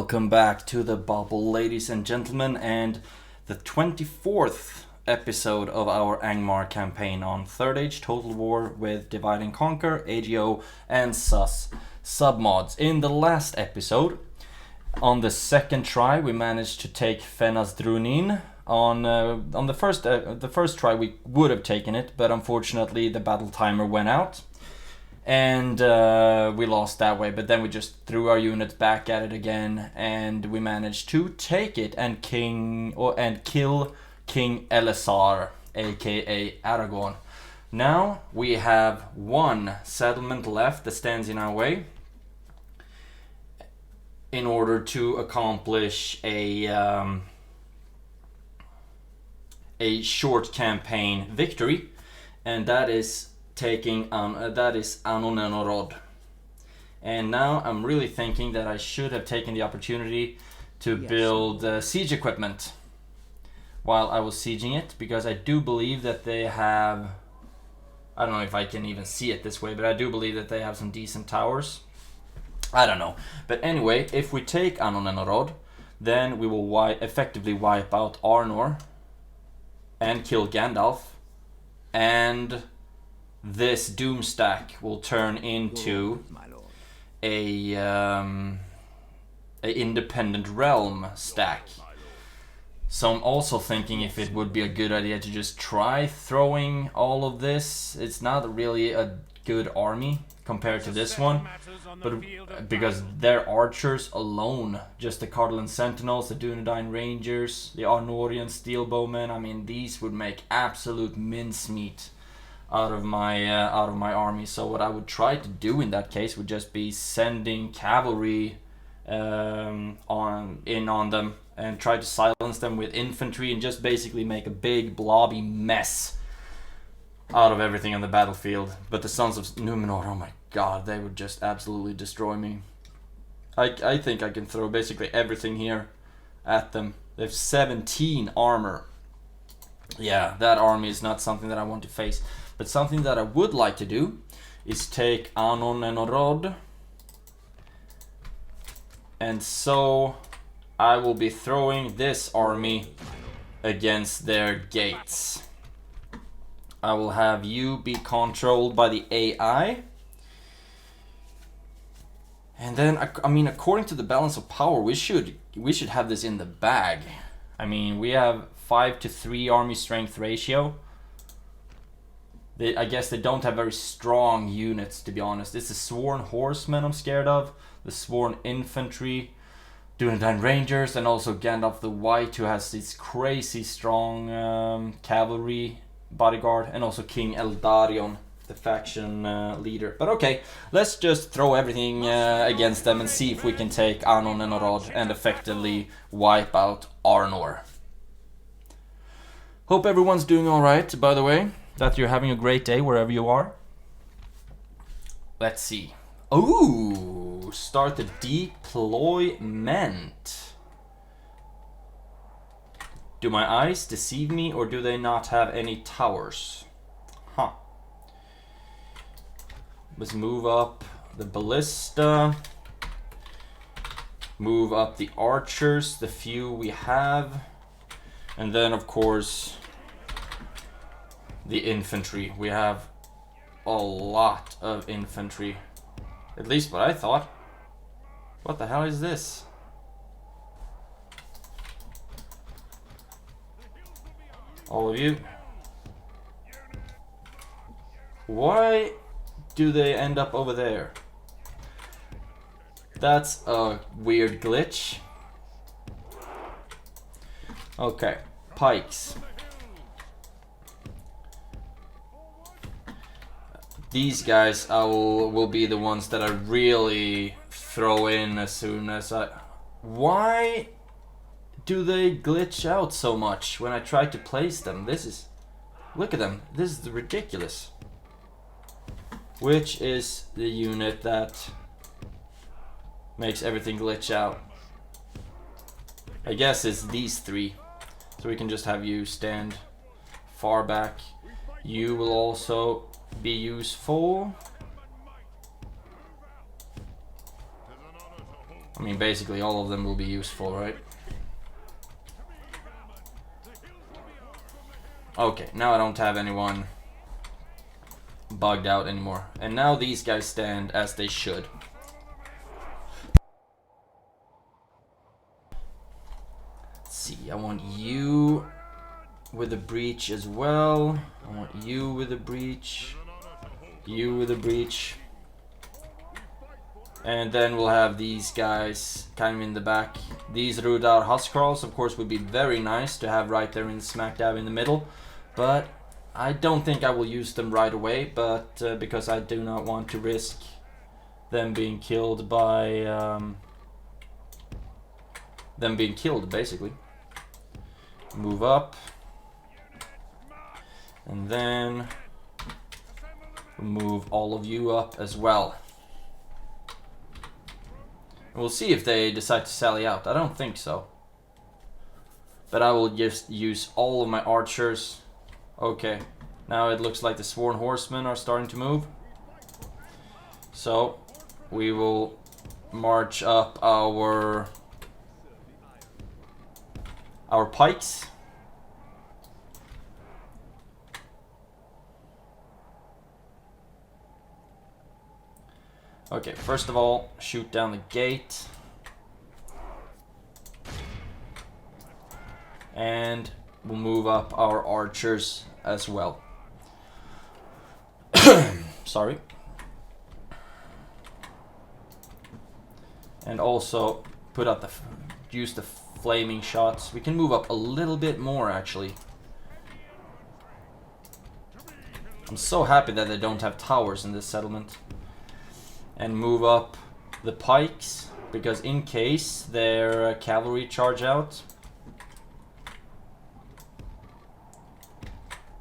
Welcome back to the bubble, ladies and gentlemen, and the 24th episode of our Angmar campaign on Third Age Total War with Divide and Conquer, AGO and SUS submods. In the last episode, on the second try, we managed to take Fenas Drunin. On the first try, we would have taken it, but unfortunately the battle timer went out. And we lost that way, but then we just threw our units back at it again, and we managed to take it and kill King Elisar, aka Aragorn. Now we have one settlement left that stands in our way in order to accomplish a short campaign victory, and that is Anon. And now I'm really thinking that I should have taken the opportunity to build siege equipment while I was sieging it, because I do believe that they have, I don't know if I can even see it this way, but I do believe that they have some decent towers. I don't know. But anyway, if we take Anon, then we will effectively wipe out Arnor and kill Gandalf, and this doom stack will turn into a independent realm stack. So I'm also thinking if it would be a good idea to just try throwing all of this. It's not really a good army compared to this one, but because their archers alone, just the Cardolan Sentinels, the Dunedain Rangers, the Arnorian Steelbowmen, I mean, these would make absolute mincemeat out of my army. So what I would try to do in that case would just be sending cavalry on them and try to silence them with infantry and just basically make a big blobby mess out of everything on the battlefield. But the Sons of Numenor, oh my god, they would just absolutely destroy me. I think I can throw basically everything here at them. They have 17 armor. Yeah, that army is not something that I want to face. But something that I would like to do is take Anon and Orod. And so I will be throwing this army against their gates. I will have you be controlled by the AI. And then, I mean, according to the balance of power, we should have this in the bag. I mean, we have 5-to-3 army strength ratio. I guess they don't have very strong units, to be honest. It's the Sworn Horsemen I'm scared of, the Sworn Infantry, Dunedain Rangers, and also Gandalf the White, who has this crazy strong cavalry bodyguard, and also King Eldarion, the faction leader. But okay, let's just throw everything against them and see if we can take Anon and Orod and effectively wipe out Arnor. Hope everyone's doing alright, by the way. That you're having a great day wherever you are. Let's see. Oh, start the deployment. Do my eyes deceive me, or do they not have any towers? Huh. Let's move up the ballista. Move up the archers, the few we have. And then, of course, the infantry. We have a lot of infantry. At least what I thought. What the hell is this? All of you. Why do they end up over there? That's a weird glitch. Okay, pikes. These guys will be the ones that I really throw in as soon as I... Why do they glitch out so much when I try to place them? This is... Look at them. This is ridiculous. Which is the unit that makes everything glitch out? I guess it's these three. So we can just have you stand far back. You will also be useful. I mean, basically all of them will be useful, right? Okay, now I don't have anyone bugged out anymore. And now these guys stand as they should. Let's see, I want you with a breach as well. I want you with a breach. You with a breach. And then we'll have these guys kind of in the back. These Rudar Huskarls, of course, would be very nice to have right there in smack dab in the middle. But I don't think I will use them right away, but because I do not want to risk them being killed by... them being killed, basically. Move up. And then move all of you up as well. We'll see if they decide to sally out. I don't think so. But I will just use all of my archers. Okay. Now it looks like the Sworn Horsemen are starting to move. So we will march up our pikes. Okay, first of all, shoot down the gate. And we'll move up our archers as well. Sorry. And also put out use the flaming shots. We can move up a little bit more, actually. I'm so happy that they don't have towers in this settlement. And move up the pikes, because in case their cavalry charge out.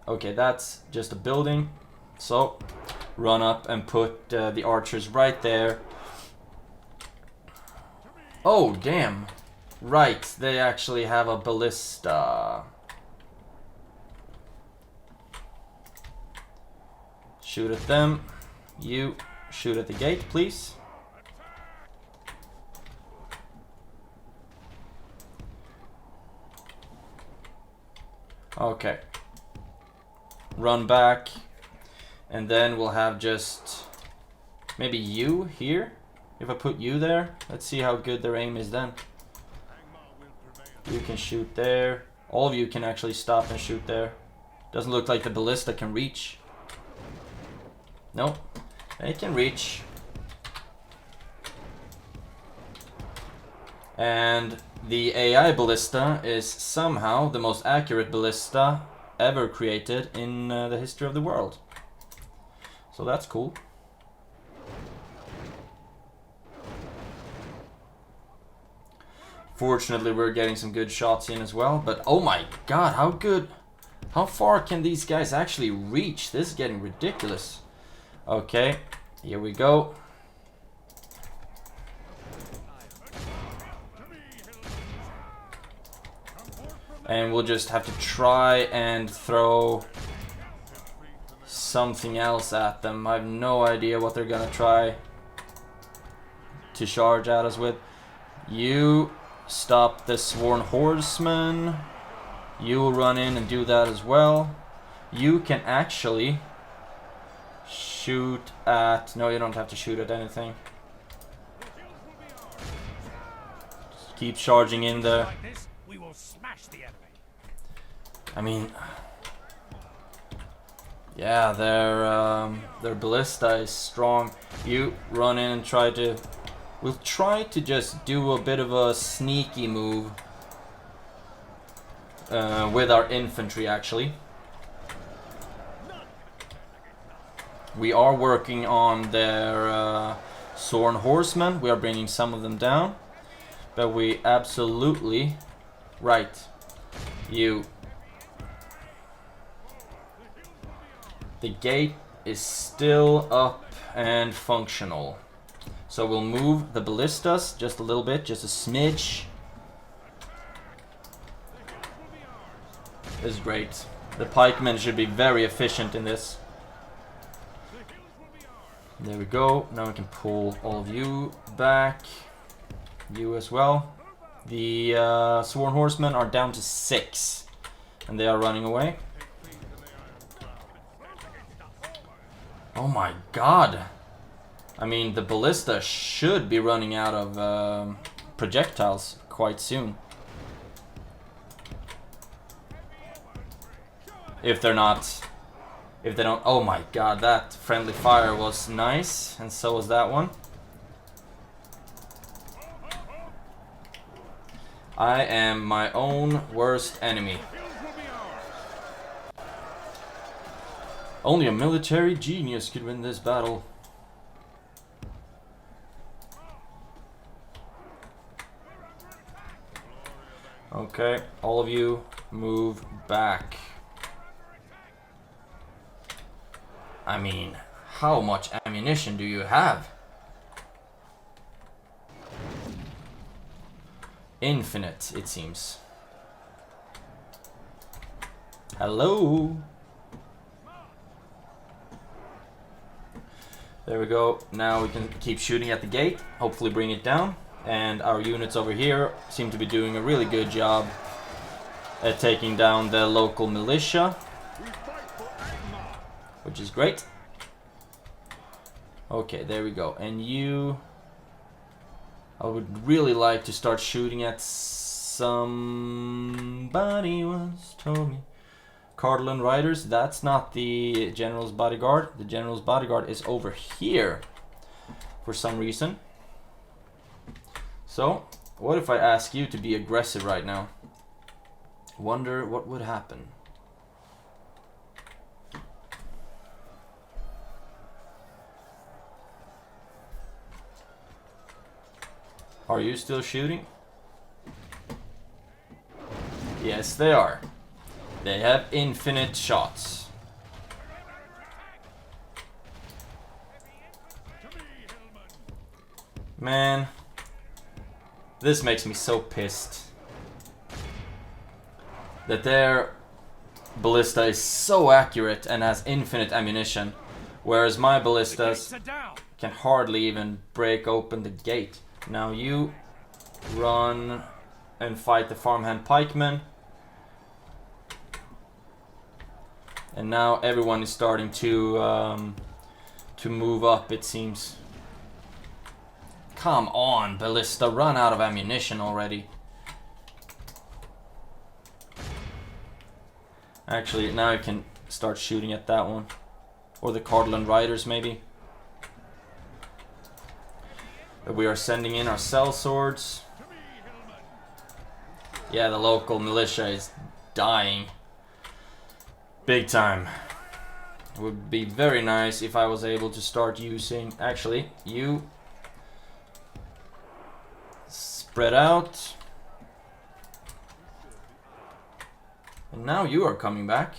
Okay, that's just a building. So run up and put the archers right there. Oh, damn. Right, they actually have a ballista. Shoot at them. You shoot at the gate, please. Okay. Run back. And then we'll have just maybe you here. If I put you there, let's see how good their aim is then. You can shoot there. All of you can actually stop and shoot there. Doesn't look like the ballista can reach. Nope. They can reach. And the AI ballista is somehow the most accurate ballista ever created in the history of the world. So that's cool. Fortunately, we're getting some good shots in as well. But oh my god, how good... How far can these guys actually reach? This is getting ridiculous. Okay, here we go. And we'll just have to try and throw something else at them. I have no idea what they're gonna try to charge at us with. You stop the Sworn Horsemen. You will run in and do that as well. You can actually shoot at... No, you don't have to shoot at anything. Just keep charging in there. I mean... Yeah, their ballista is strong. You run in and try to... We'll try to just do a bit of a sneaky move with our infantry, actually. We are working on their Sworn Horsemen. We are bringing some of them down. But we absolutely... Right. You... The gate is still up and functional. So we'll move the ballistas just a little bit, just a smidge. This is great. The pikemen should be very efficient in this. There we go. Now we can pull all of you back. You as well. The Sworn Horsemen are down to 6. And they are running away. Oh my god. I mean, the ballista should be running out of projectiles quite soon. If they're not... If they don't... Oh my god, that friendly fire was nice. And so was that one. I am my own worst enemy. Only a military genius could win this battle. Okay, all of you move back. I mean, how much ammunition do you have? Infinite, it seems. Hello? There we go. Now we can keep shooting at the gate, hopefully bring it down. And our units over here seem to be doing a really good job at taking down the local militia, which is great. Okay, there we go. And you... I would really like to start shooting at somebody once told me. Cardinal Riders, that's not the General's Bodyguard. The General's Bodyguard is over here for some reason. So, what if I ask you to be aggressive right now? Wonder what would happen. Are you still shooting? Yes, they are. They have infinite shots. Man, this makes me so pissed. That their ballista is so accurate and has infinite ammunition, whereas my ballistas can hardly even break open the gate. Now you run and fight the farmhand pikemen. And now everyone is starting to move up, it seems. Come on, ballista, run out of ammunition already. Actually, now I can start shooting at that one. Or the Cardinal Riders, maybe. We are sending in our sellswords. Yeah, the local militia is dying. Big time. It would be very nice if I was able to start using... Actually, you... Spread out. And now you are coming back.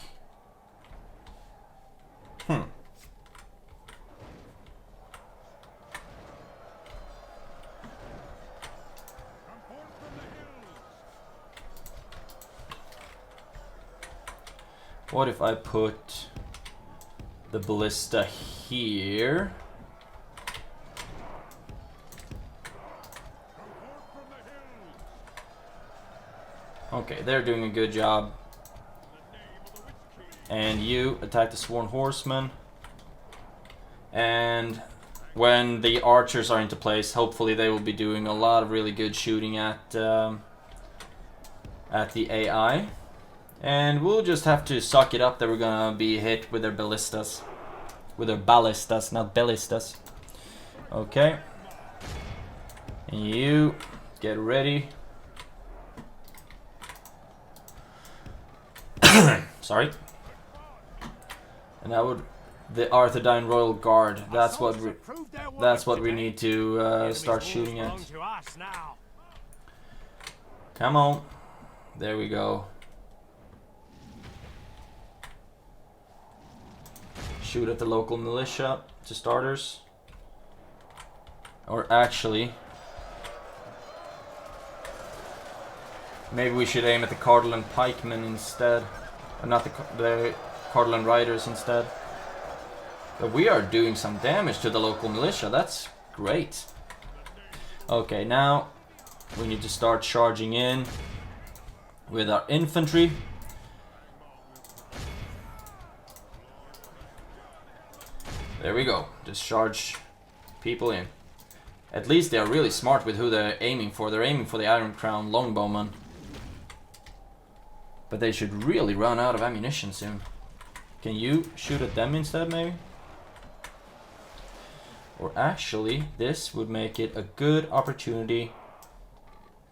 What if I put the ballista here? Okay, they're doing a good job. And you attack the Sworn Horsemen. And when the archers are into place, hopefully they will be doing a lot of really good shooting at the AI. And we'll just have to suck it up that we're gonna be hit with their ballistas. With their ballistas, not ballistas. Okay. And you get ready. Sorry. And that would... The Arthurdine Royal Guard. That's what we need to start shooting at. Come on. There we go. Shoot at the local militia to starters. Or actually, maybe we should aim at the Cardinal Pikemen instead. Not the Cardinal Riders instead. But we are doing some damage to the local militia. That's great. Okay, now we need to start charging in with our infantry. There we go. Just charge people in. At least they are really smart with who they're aiming for. They're aiming for the Iron Crown longbowman. But they should really run out of ammunition soon. Can you shoot at them instead, maybe? Or actually, this would make it a good opportunity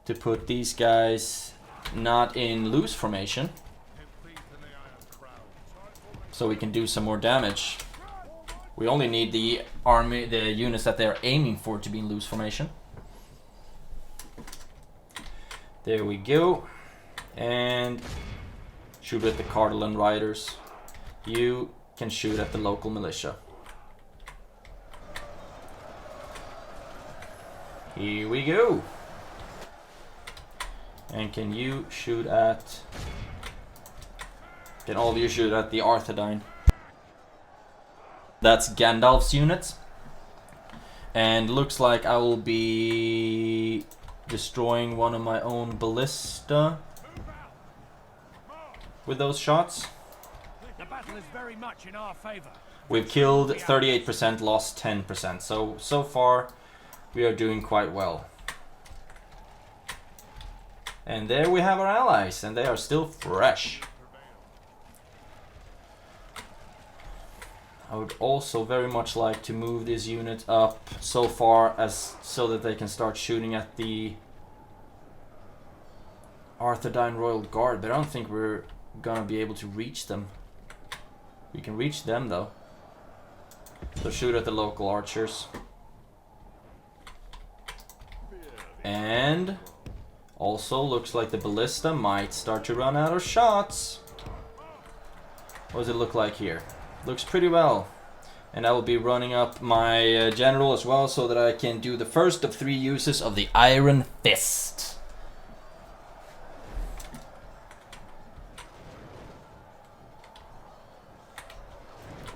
to put these guys not in loose formation. So we can do some more damage. We only need the army, the units that they're aiming for to be in loose formation. There we go. And shoot at the Cardolan riders. You can shoot at the local militia. Here we go. And can you shoot at... Can all of you shoot at the Arthedain? That's Gandalf's unit. And looks like I will be destroying one of my own ballista with those shots. The battle is very much in our favor. We've killed 38%, lost 10%. So far we are doing quite well. And there we have our allies, and they are still fresh. I would also very much like to move this unit up so far as so that they can start shooting at the Arthedain Royal Guard, but I don't think we're gonna be able to reach them. We can reach them though. So shoot at the local archers. And also looks like the ballista might start to run out of shots. What does it look like here? Looks pretty well. And I will be running up my general as well so that I can do the first of 3 uses of the Iron Fist.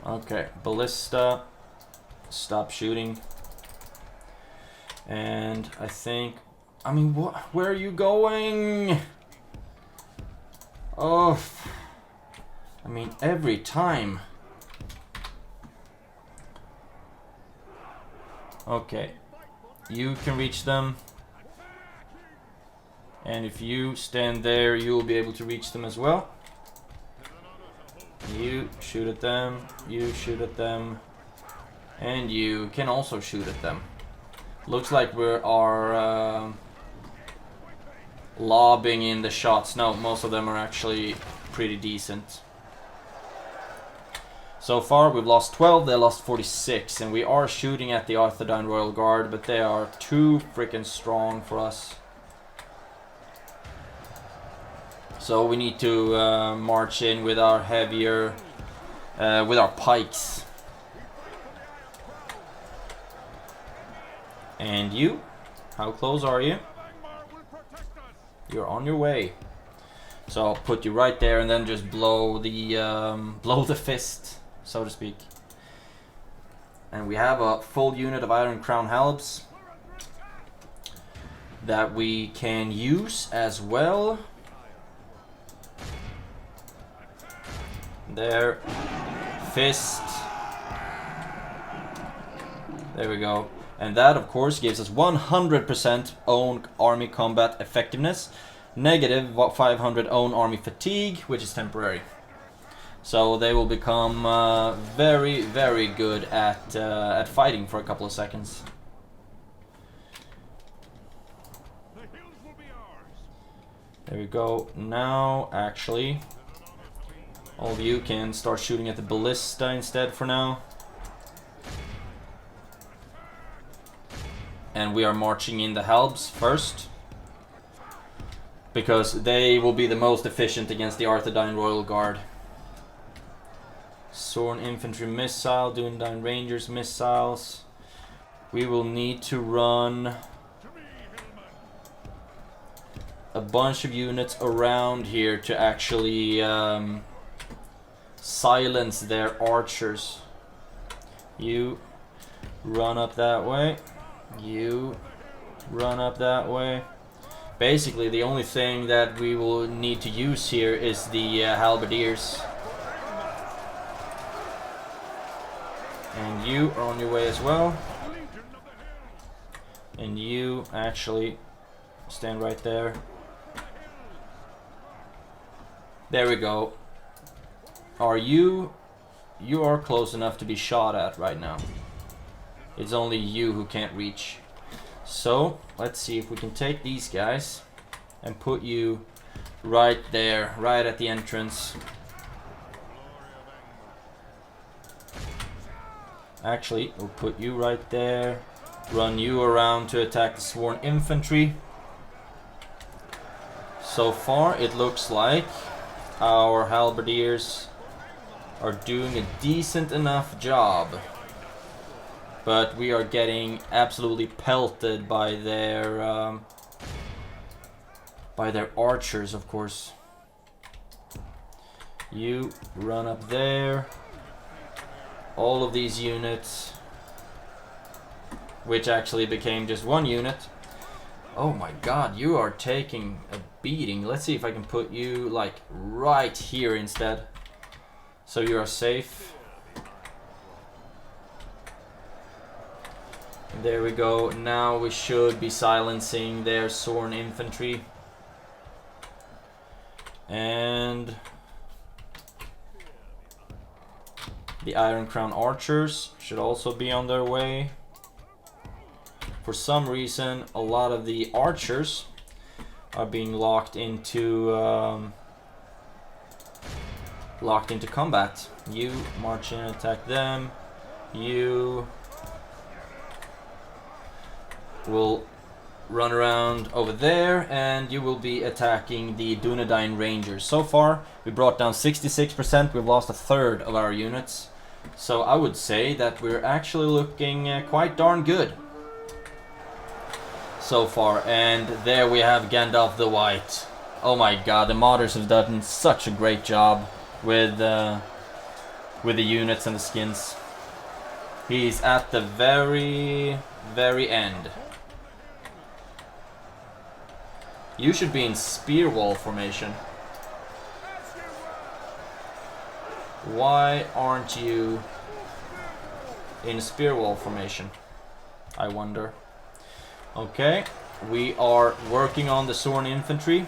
Okay, ballista, stop shooting. And I think, I mean, where are you going? Oh, I mean, every time. Okay, you can reach them. And if you stand there, you will be able to reach them as well. You shoot at them, you shoot at them, and you can also shoot at them. Looks like we are lobbing in the shots. No, most of them are actually pretty decent. So far we've lost 12, they lost 46, and we are shooting at the Arthedain Royal Guard, but they are too freaking strong for us. So we need to march in with our heavier, with our pikes. And you? How close are you? You're on your way. So I'll put you right there and then just blow the fist, so to speak. And we have a full unit of Iron Crown Halbs that we can use as well. There. Fist. There we go. And that, of course, gives us 100% own army combat effectiveness, negative 500 own army fatigue, which is temporary. So they will become very, very good at fighting for a couple of seconds. There we go. Now, actually, all of you can start shooting at the ballista instead for now. And we are marching in the Halbs first, because they will be the most efficient against the Arthedain Royal Guard. Sorn Infantry Missile, Dunedain Rangers Missiles. We will need to run a bunch of units around here to actually silence their archers. You run up that way. You run up that way. Basically, the only thing that we will need to use here is the halberdiers. And you are on your way as well. And you actually stand right there. There we go. Are you... You are close enough to be shot at right now. It's only you who can't reach. So, let's see if we can take these guys and put you right there, right at the entrance. Actually, we'll put you right there. Run you around to attack the sworn infantry. So far, it looks like our halberdiers are doing a decent enough job. But we are getting absolutely pelted by their archers, of course. You run up there. All of these units, which actually became just one unit. Oh my god, you are taking a beating. Let's see if I can put you like right here instead, so you are safe. There we go. Now we should be silencing their sworn infantry. And the Iron Crown archers should also be on their way. For some reason, a lot of the archers are being locked into combat. You march in and attack them. You will run around over there, and you will be attacking the Dunedain Rangers. So far, we brought down 66%. We've lost a third of our units. So I would say that we're actually looking quite darn good so far. And there we have Gandalf the White. Oh my god, the modders have done such a great job with the units and the skins. He's at the very, very end. You should be in spear wall formation. Why aren't you in spear wall formation? I wonder. Okay, we are working on the sworn infantry,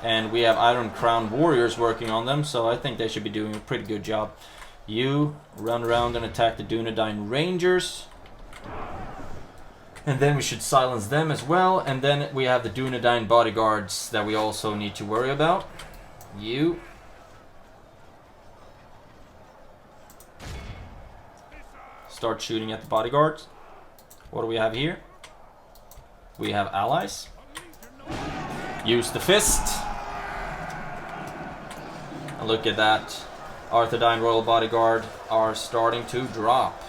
and we have Iron Crown warriors working on them, so I think they should be doing a pretty good job. You run around and attack the Dunedain Rangers. And then we should silence them as well. And then we have the Dunedain bodyguards that we also need to worry about. You start shooting at the bodyguards. What do we have here? We have allies. Use the fist. And look at that. Arthedain Royal Bodyguard are starting to drop.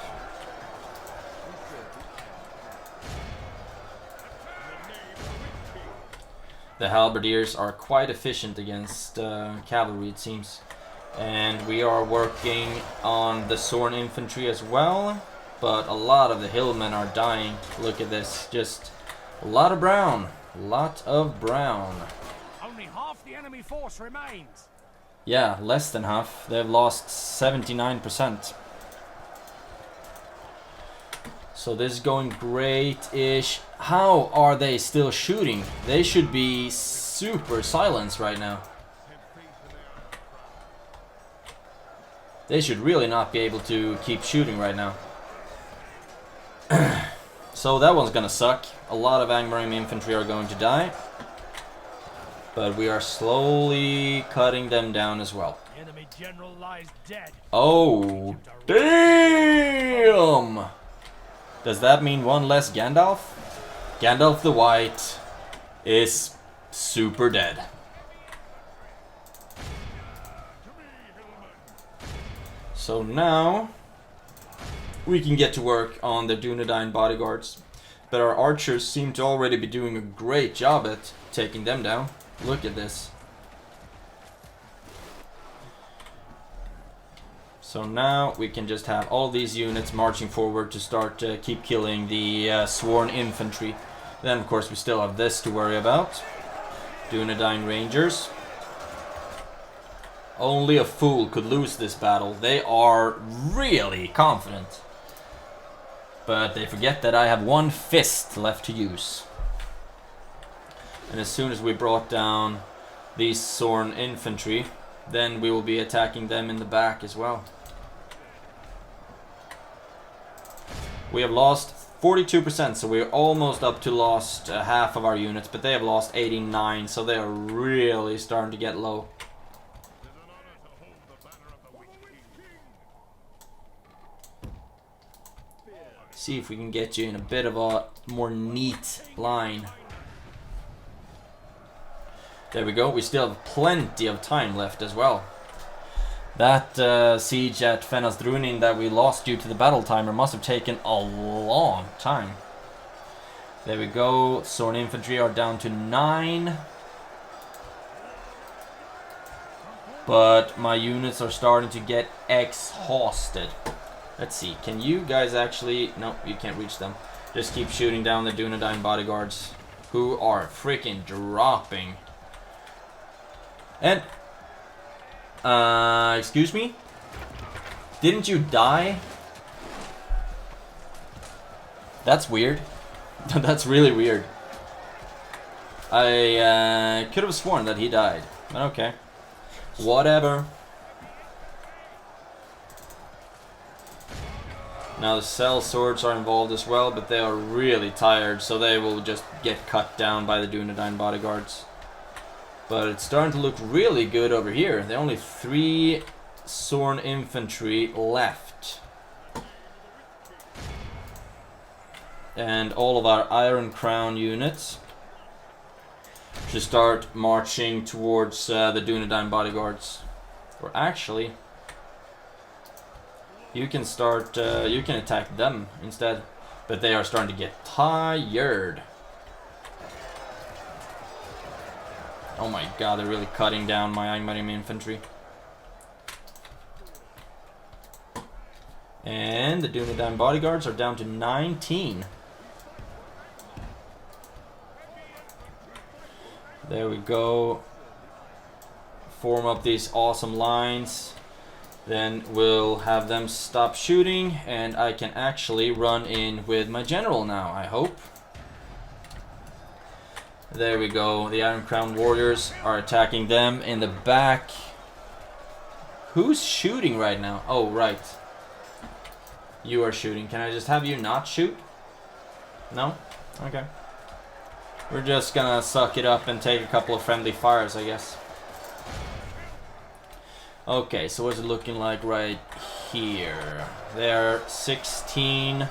The halberdiers are quite efficient against cavalry, it seems. And we are working on the sworn infantry as well. But a lot of the hillmen are dying. Look at this. Just a lot of brown. A lot of brown. Only half the enemy force remains. Yeah, less than half. They've lost 79%. So this is going great-ish. How are they still shooting? They should be super silenced right now. They should really not be able to keep shooting right now. So that one's gonna suck. A lot of Angmar infantry are going to die. But we are slowly cutting them down as well. The enemy general lies dead. Oh, damn! Does that mean one less Gandalf? Gandalf the White is super dead. So now we can get to work on the Dunedain bodyguards. But our archers seem to already be doing a great job at taking them down. Look at this. So now we can just have all these units marching forward to start keep killing the sworn infantry. Then of course we still have this to worry about. Dunedain Rangers. Only a fool could lose this battle. They are really confident. But they forget that I have one fist left to use. And as soon as we brought down these Sorn infantry, then we will be attacking them in the back as well. We have lost 42%, so we're almost up to lost half of our units, but they have lost 89, so they are really starting to get low. See if we can get you in a bit of a more neat line. There we go. We still have plenty of time left as well. That siege at Fenasdrunin that we lost due to the battle timer must have taken a long time. There we go. Sorn infantry are down to 9. But my units are starting to get exhausted. Let's see. Can you guys actually... No, you can't reach them. Just keep shooting down the Dunedain bodyguards, who are freaking dropping. And... excuse me? Didn't you die? That's weird. That's really weird. I could have sworn that he died. Okay. Whatever. Now the cell swords are involved as well, but they are really tired, so they will just get cut down by the Dunedain bodyguards. But it's starting to look really good over here. There are only 3 Sorn infantry left. And all of our Iron Crown units should start marching towards the Dunedain bodyguards. Or actually, you can start, you can attack them instead. But they are starting to get tired. Oh my god, they're really cutting down my Angmarim infantry. And the Dunedain bodyguards are down to 19. There we go. Form up these awesome lines. Then we'll have them stop shooting, and I can actually run in with my general now, I hope. There we go. The Iron Crown warriors are attacking them in the back. Who's shooting right now? Oh, right. You are shooting. Can I just have you not shoot? No? Okay. We're just gonna suck it up and take a couple of friendly fires, I guess. Okay, so what's it looking like right here? They're 16.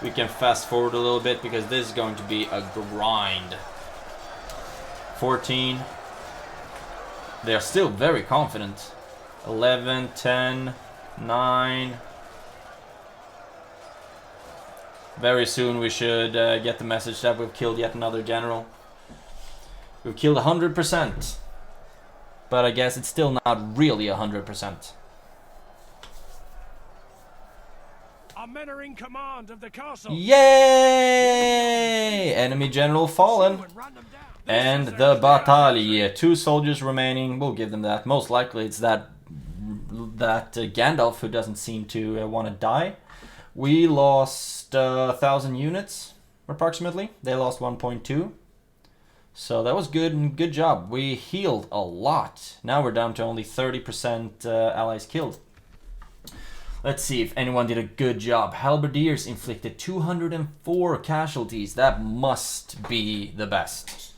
We can fast forward a little bit because this is going to be a grind. 14. They're still very confident. 11, 10, 9. Very soon we should get the message that we've killed yet another general. We've killed 100%. But I guess it's still not really 100%. Our men are in command of the castle. Yay! Enemy general fallen. And the battalion. 2 soldiers remaining. We'll give them that. Most likely it's that Gandalf who doesn't seem to want to die. We lost 1,000 units, approximately. They lost 1.2. So that was good and good job. We healed a lot. Now we're down to only 30% allies killed. Let's see if anyone did a good job. Halberdiers inflicted 204 casualties. That must be the best.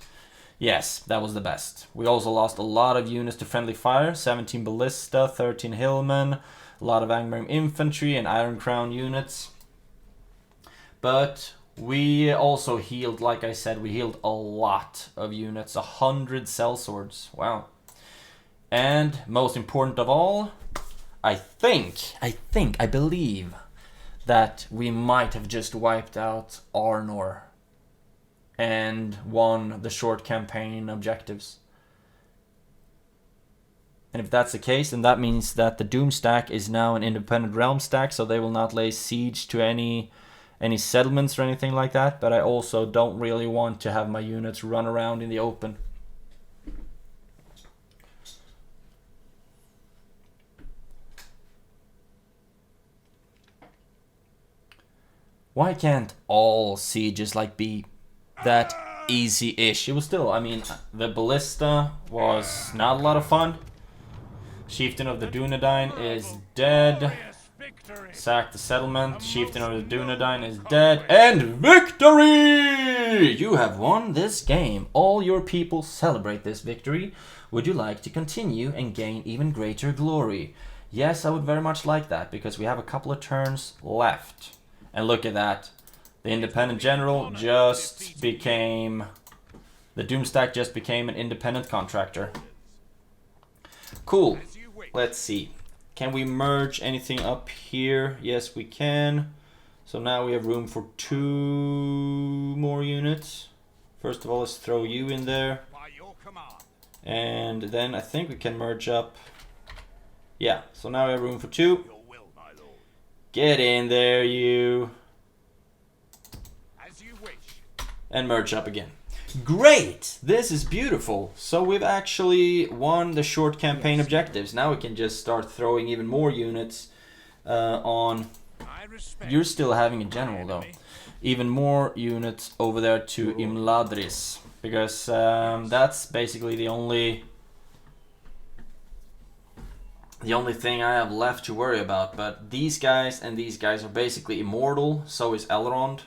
Yes, that was the best. We also lost a lot of units to friendly fire. 17 ballista, 13 hillmen, a lot of Angmarim infantry and Iron Crown units. But we also healed, like I said, we healed a lot of units. 100 sellswords. Wow. And most important of all, I believe that we might have just wiped out Arnor and won the short campaign objectives. And if that's the case, then that means that the Doom stack is now an independent realm stack, so they will not lay siege to any settlements or anything like that. But I also don't really want to have my units run around in the open. Why can't all sieges like be that easy-ish? It was still, I mean, the ballista was not a lot of fun. Chieftain of the Dunedain is dead. Glorious victory. Sack the settlement. Chieftain of the Dunedain is dead. And victory! You have won this game. All your people celebrate this victory. Would you like to continue and gain even greater glory? Yes, I would very much like that, because we have a couple of turns left. And look at that. The independent general just became... The Doomstack just became an independent contractor. Cool. Let's see. Can we merge anything up here? Yes, we can. So now we have room for 2 more units. First of all, let's throw you in there. And then I think we can merge up. Yeah, so now we have room for 2. Get in there, you. And merge up again. Great! This is beautiful. So we've actually won the short campaign objectives. Now we can just start throwing even more units on... You're still having a general though. Even more units over there to Imladris. Because that's basically the only thing I have left to worry about. But these guys and these guys are basically immortal. So is Elrond.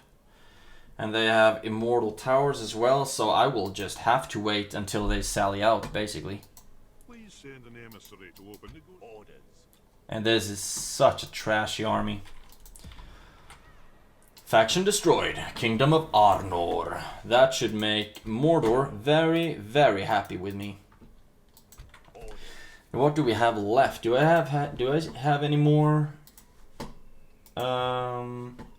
And they have immortal towers as well, so I will just have to wait until they sally out, basically. Please send an emissary to open the orders. And this is such a trashy army. Faction destroyed. Kingdom of Arnor. That should make Mordor very, very happy with me. And what do we have left? Do I have any more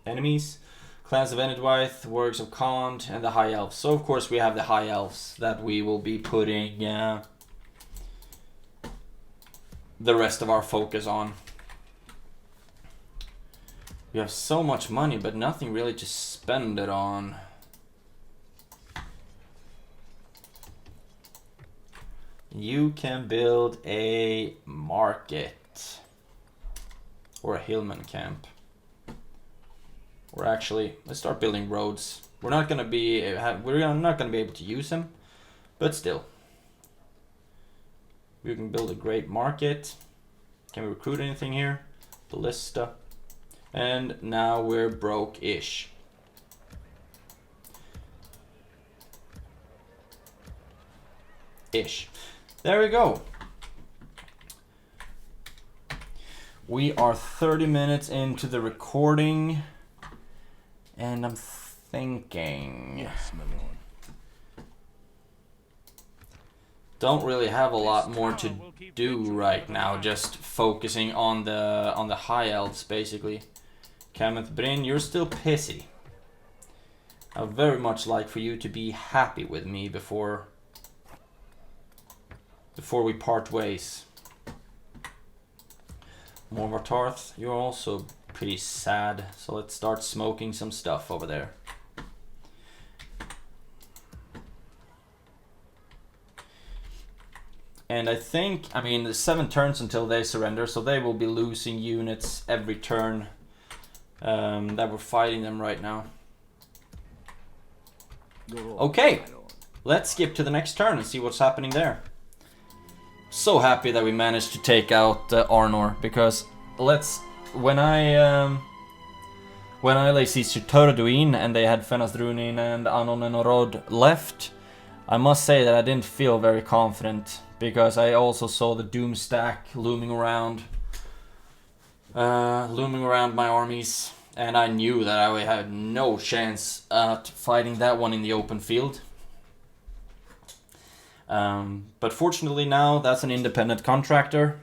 enemies? Clans of Enedwyth, Wargs of Kond, and the High Elves. So of course we have the High Elves that we will be putting the rest of our focus on. We have so much money, but nothing really to spend it on. You can build a market or a hillman camp. Or actually, let's start building roads. We're not gonna be able to use them, but still, we can build a great market. Can we recruit anything here? Ballista, and now we're broke-ish. There we go. We are 30 minutes into the recording. And I'm thinking... Yes, my lord. Don't really have a lot more to do right now, just focusing on the High Elves, basically. Kameth Bryn, you're still pissy. I would very much like for you to be happy with me before we part ways. Morvartarth, you're also pretty sad, so let's start smoking some stuff over there. And I think, I mean, there's 7 turns until they surrender, so they will be losing units every turn that we're fighting them right now. Okay, let's skip to the next turn and see what's happening there. So happy that we managed to take out Arnor, because when I lay siege to Torduin and they had Fenasdrunin and Anon and Orod left, I must say that I didn't feel very confident, because I also saw the Doomstack looming around my armies, and I knew that I had no chance at fighting that one in the open field. But fortunately now that's an independent contractor.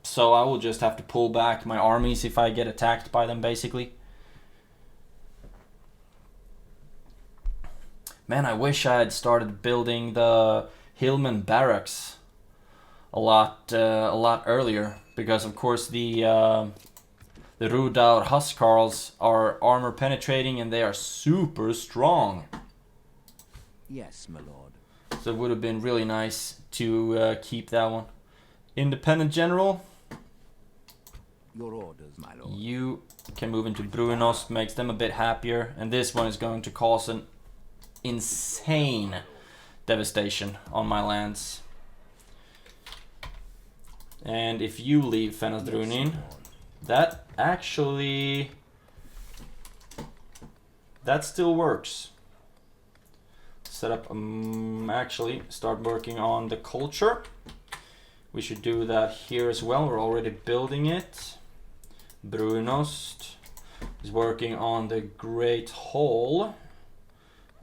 So I will just have to pull back my armies if I get attacked by them, basically. Man, I wish I had started building the Hillman barracks a lot earlier, because of course the Rudaur Huskarls are armor penetrating and they are super strong. Yes, my lord. So it would have been really nice to keep that one. Independent general. Your orders, my lord. You can move into Brunost, makes them a bit happier, and this one is going to cause an insane devastation on my lands. And if you leave Fenadrunin, that actually... that still works. Set up, actually start working on the culture. We should do that here as well, we're already building it. Brunost is working on the Great Hall.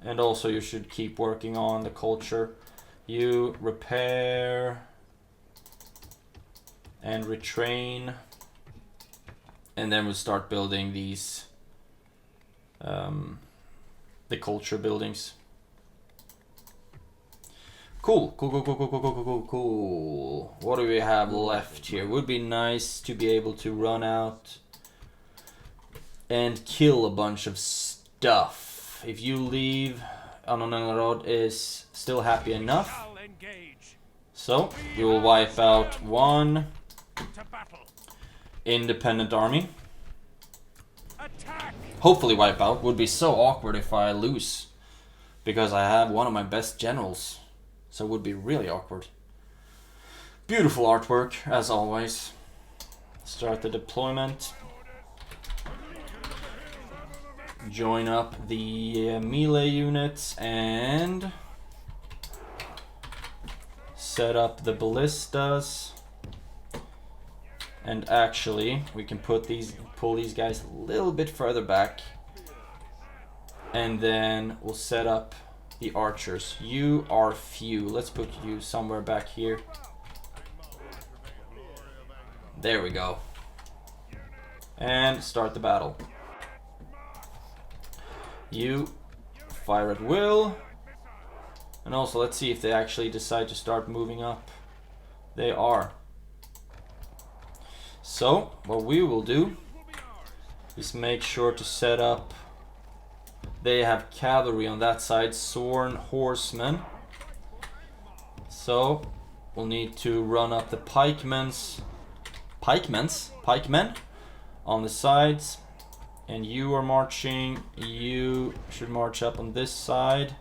And also you should keep working on the culture. You repair and retrain. And then we'll start building these the culture buildings. Cool. What do we have left here? Would be nice to be able to run out and kill a bunch of stuff. If you leave, Anonenarod is still happy enough. So, we will wipe out one independent army. Hopefully wipe out. Would be so awkward if I lose. Because I have one of my best generals. So it would be really awkward. Beautiful artwork, as always. Start the deployment. Join up the melee units and set up the ballistas. And actually, we can pull these guys a little bit further back. And then we'll set up the archers. You are few. Let's put you somewhere back here. There we go. And start the battle. You fire at will. And also let's see if they actually decide to start moving up. They are. So what we will do is make sure to set up. They have cavalry on that side, sworn horsemen. So we'll need to run up the pikemen on the sides. And you are marching, you should march up on this side.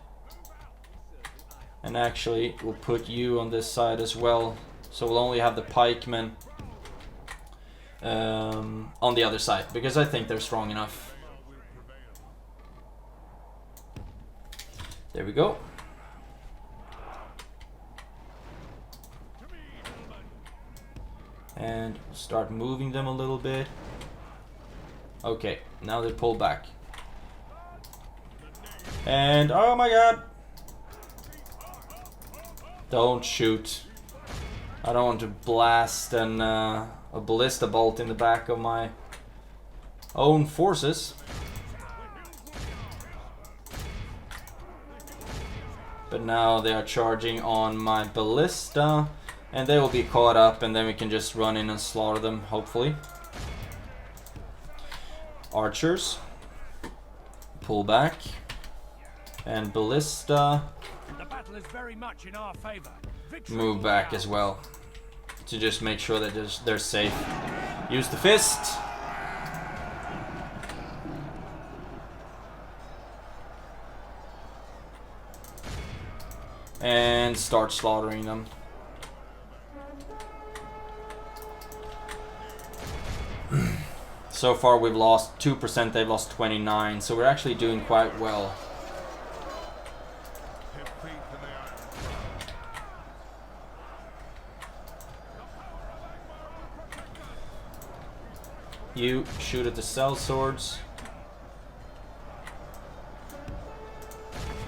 And actually we'll put you on this side as well. So we'll only have the pikemen on the other side, because I think they're strong enough. There we go. And start moving them a little bit. Okay, now they pull back. And oh my god! Don't shoot. I don't want to blast a ballista bolt in the back of my own forces. But now they are charging on my ballista, and they will be caught up, and then we can just run in and slaughter them, hopefully. Archers, pull back, and ballista, The battle is very much in our favor. move back as well, to just make sure that they're safe. Use the fist. And start slaughtering them. So far we've lost 2%, they've lost 29%, so we're actually doing quite well. You shoot at the cell swords.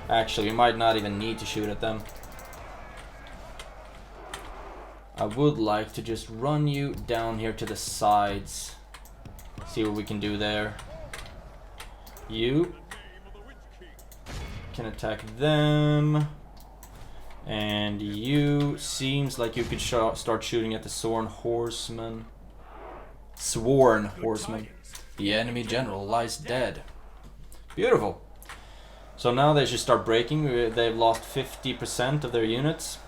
Actually, you might not even need to shoot at them. I would like to just run you down here to the sides. See what we can do there. You can attack them. And you seems like you could start shooting at the sworn horsemen. Sworn horsemen. The enemy general lies dead. Beautiful. So now they should start breaking. They've lost 50% of their units.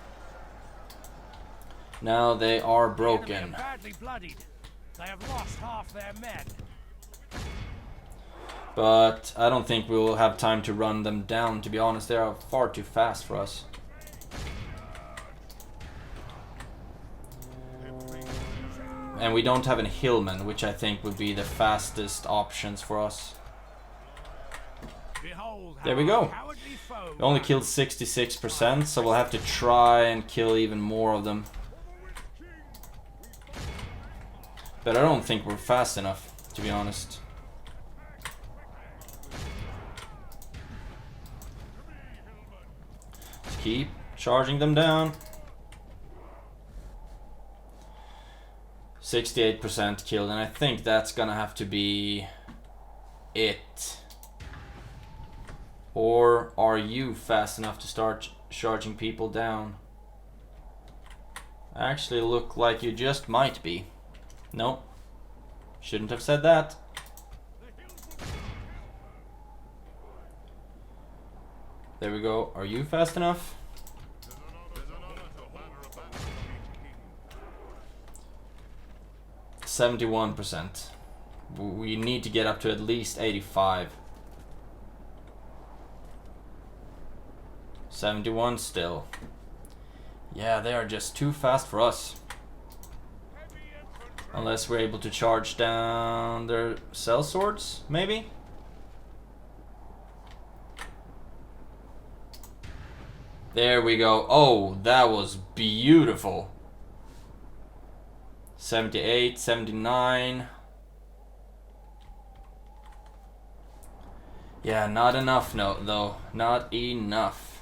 Now they are broken. Badly bloodied. They have lost half their men. But I don't think we'll have time to run them down, to be honest. They are far too fast for us. And we don't have any hillmen, which I think would be the fastest options for us. Behold, There we go. cowardly foe. We only killed 66%, so we'll have to try and kill even more of them. But I don't think we're fast enough, to be honest. Let's keep charging them down. 68% killed, and I think that's gonna have to be it. Or are you fast enough to start charging people down? Actually look like you just might be. No. Shouldn't have said that. There we go. Are you fast enough? 71%. We need to get up to at least 85. 71 still. Yeah, they are just too fast for us. Unless we're able to charge down their cell swords, maybe? There we go. Oh, that was beautiful. 78, 79. Yeah, not enough, no, though. Not enough.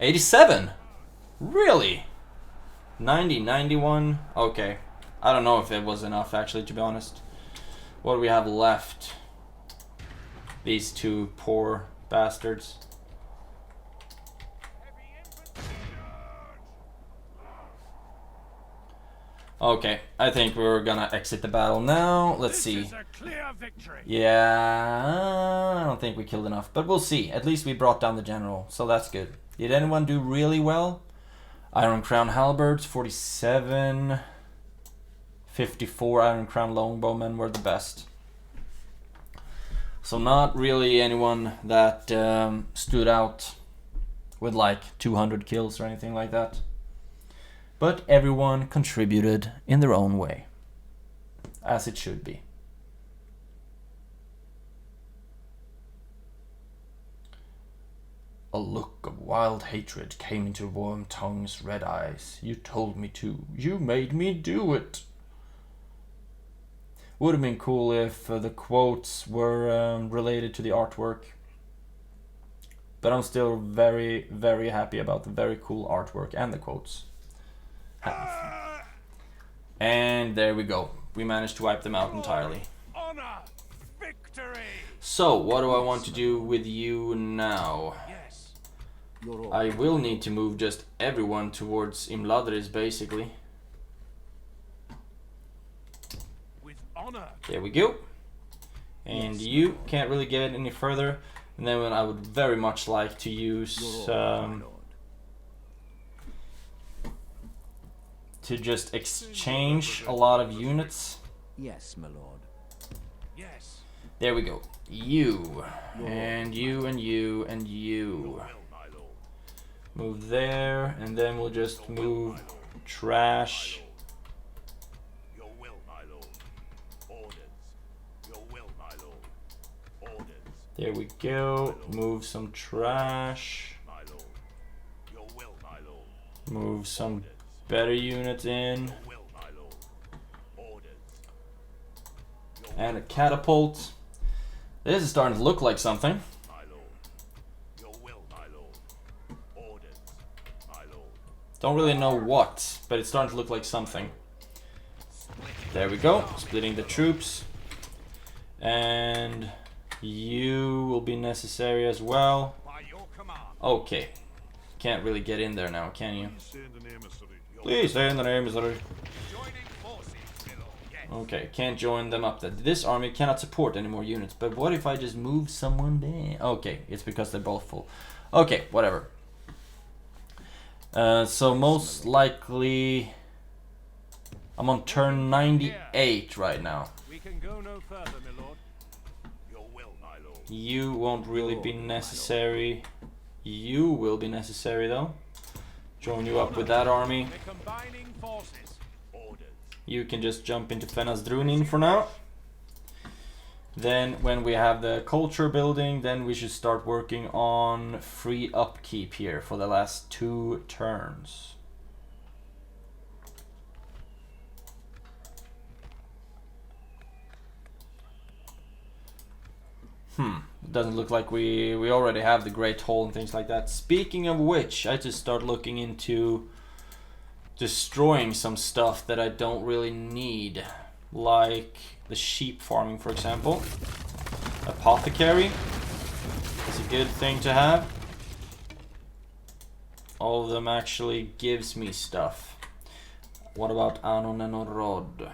87? Really? 90, 91? Okay. I don't know if it was enough, actually, to be honest. What do we have left? These two poor bastards. Okay, I think we're gonna exit the battle now. Let's see. This is a clear victory. Yeah, I don't think we killed enough, but we'll see. At least we brought down the general, so that's good. Did anyone do really well? Iron Crown Halberds, 47. 54 Iron Crown Longbowmen were the best. So not really anyone that stood out with like 200 kills or anything like that. But everyone contributed in their own way, as it should be. A look of wild hatred came into Wormtongue's red eyes. You told me to. You made me do it. Would have been cool if the quotes were related to the artwork. But I'm still very, very happy about the very cool artwork and the quotes. And there we go. We managed to wipe them out entirely. Honor, victory. So, what do I want to do with you now? Yes. I will need to move just everyone towards Imladris, basically. With honor. There we go. And you can't really get any further. And then I would very much like to use to just exchange a lot of units. Yes, my lord. Yes. There we go. You and you and you and you. Move there, and then we'll just move trash. Your will, my lord. Orders. Your will, my lord. Orders. There we go. Move some trash. My lord. Your will, my lord. Move some better units in. Your will, my lord. Orders. And a catapult. This is starting to look like something. My lord. Your will, my lord. Orders. My lord. Don't really know what, but it's starting to look like something. There we go. Splitting the troops. And you will be necessary as well. By your command. Okay. Can't really get in there now, can you? Please send an emissary. Please send an emissary. Joining forces, my lord. Yes. Okay, can't join them up. This army cannot support any more units. But what if I just move someone down? Okay, it's because they're both full. Okay, whatever. So most likely I'm on turn 98 right now. We can go no further, my lord. Your will, my lord. You won't really be necessary. You will be necessary though. Join you up with that army. We're combining forces. Orders. You can just jump into Fenasdrunin for now. Then when we have the culture building, then we should start working on free upkeep here for the last 2 turns. It doesn't look like we already have the Great Hall and things like that. Speaking of which, I just start looking into destroying some stuff that I don't really need. Like the sheep farming, for example. Apothecary is a good thing to have. All of them actually gives me stuff. What about Anon and Orod?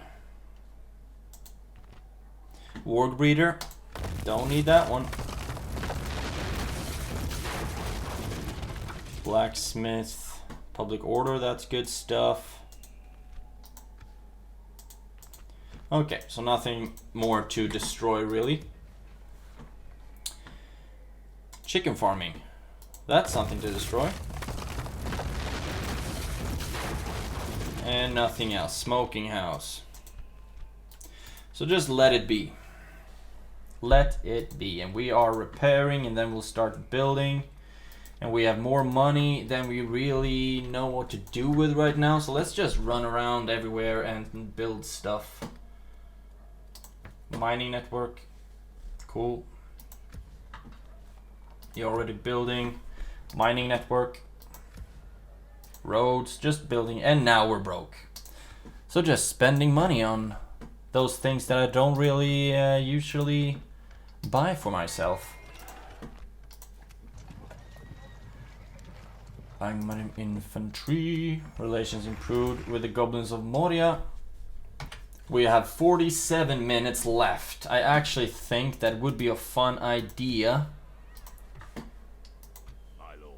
Warg Breeder. Don't need that one. Blacksmith. Public Order, that's good stuff. Okay, so nothing more to destroy really. Chicken farming. That's something to destroy. And nothing else. Smoking house. So just let it be. Let it be. And we are repairing, and then we'll start building. And we have more money than we really know what to do with right now. So let's just run around everywhere and build stuff. Mining network. Cool. You're already building. Mining network. Roads. Just building. And now we're broke. So just spending money on those things that I don't really usually buy for myself. Angmar infantry. Relations improved with the goblins of Moria. We have 47 minutes left. I actually think that would be a fun idea My lord.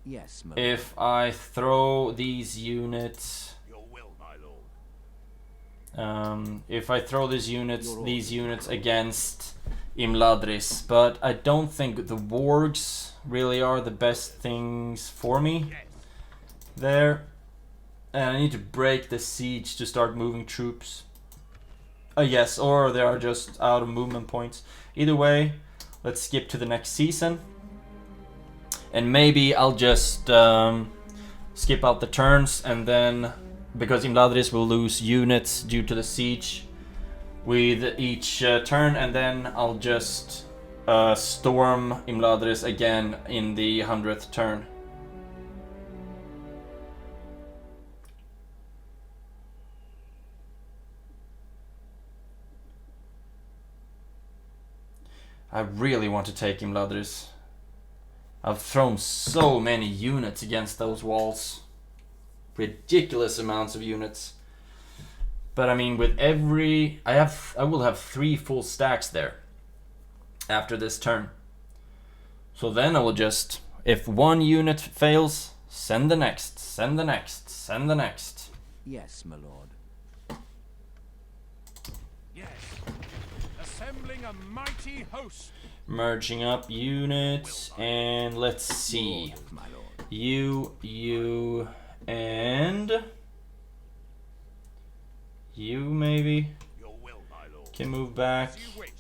Yes, my lord. if I throw these units. Your will, my lord. If I throw these units against Imladris, but I don't think the wargs really are the best things for me there. And I need to break the siege to start moving troops. Yes, or they are just out of movement points. Either way, let's skip to the next season. And maybe I'll just skip out the turns, and then, because Imladris will lose units due to the siege with each turn, and then I'll just storm Imladris again in the 100th turn. I really want to take Imladris. I've thrown so many units against those walls. Ridiculous amounts of units. But I mean, with every... I will have 3 full stacks there after this turn. So then I will just... If one unit fails, send the next, send the next, send the next. Yes, my lord. Yes. Assembling a mighty host. Merging up units, and let's see. My lord. You, and... You maybe Your will, my lord. can move back. As you wish.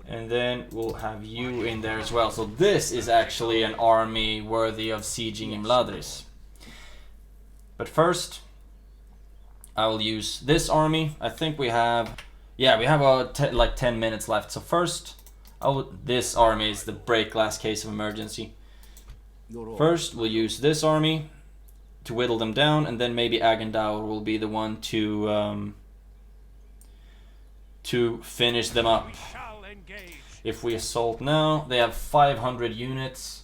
And then we'll have you in there as well. So this is actually an army worthy of sieging Imladris. But first, I will use this army. I think we have... Yeah, we have like 10 minutes left. So first, this army is the break glass case of emergency. Your order. First, we'll use this army to whittle them down, and then maybe Agendaur will be the one to finish them up. We shall engage. If we assault now, they have 500 units.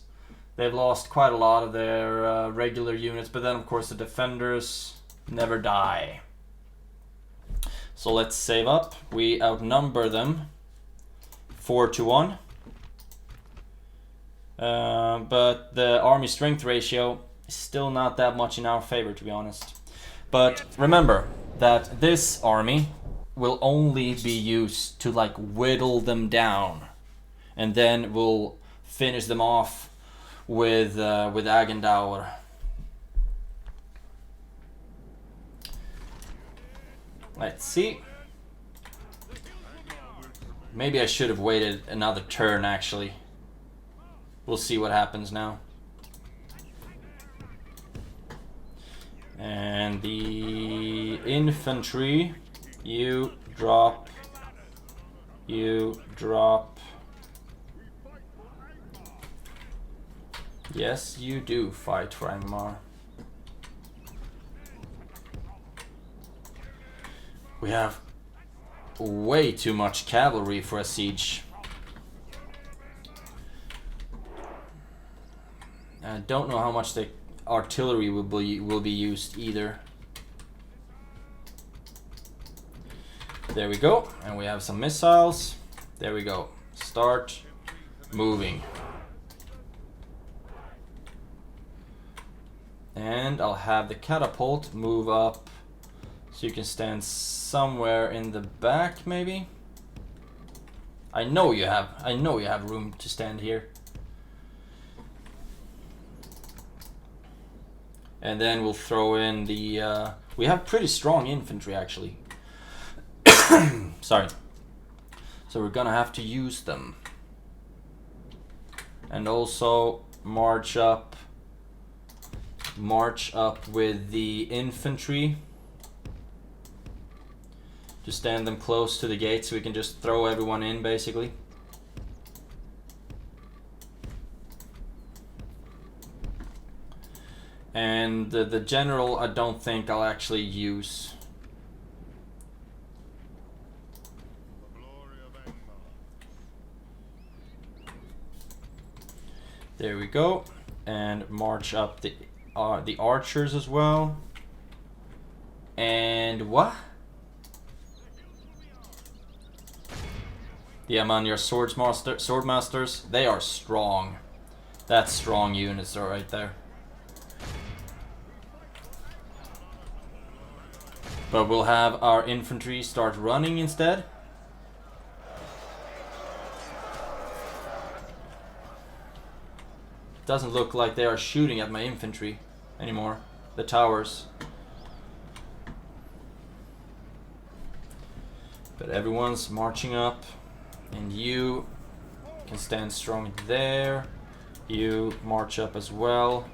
They've lost quite a lot of their regular units, but then of course the defenders never die. So let's save up. We outnumber them 4-1. But the army strength ratio is still not that much in our favor, to be honest. But remember, that this army will only be used to like whittle them down, and then we'll finish them off with Agendaur. Let's see. Maybe I should have waited another turn actually. We'll see what happens now. And the infantry, you drop. Yes, you do fight for Angmar. We have way too much cavalry for a siege. I don't know how much the artillery will be used either. There we go, and we have some missiles. There we go. Start moving. And I'll have the catapult move up so you can stand somewhere in the back maybe. I know you have room to stand here. And then we'll throw in the we have pretty strong infantry actually. Sorry. So we're gonna have to use them. And also march up with the infantry to stand them close to the gate so we can just throw everyone in basically. And the general I don't think I'll actually use. There we go. And march up the archers as well. And what? The Amanir swordmasters, they are strong. That's strong units are right there. But we'll have our infantry start running instead. Doesn't look like they are shooting at my infantry anymore. The towers. But everyone's marching up. And you can stand strong there. You march up as well.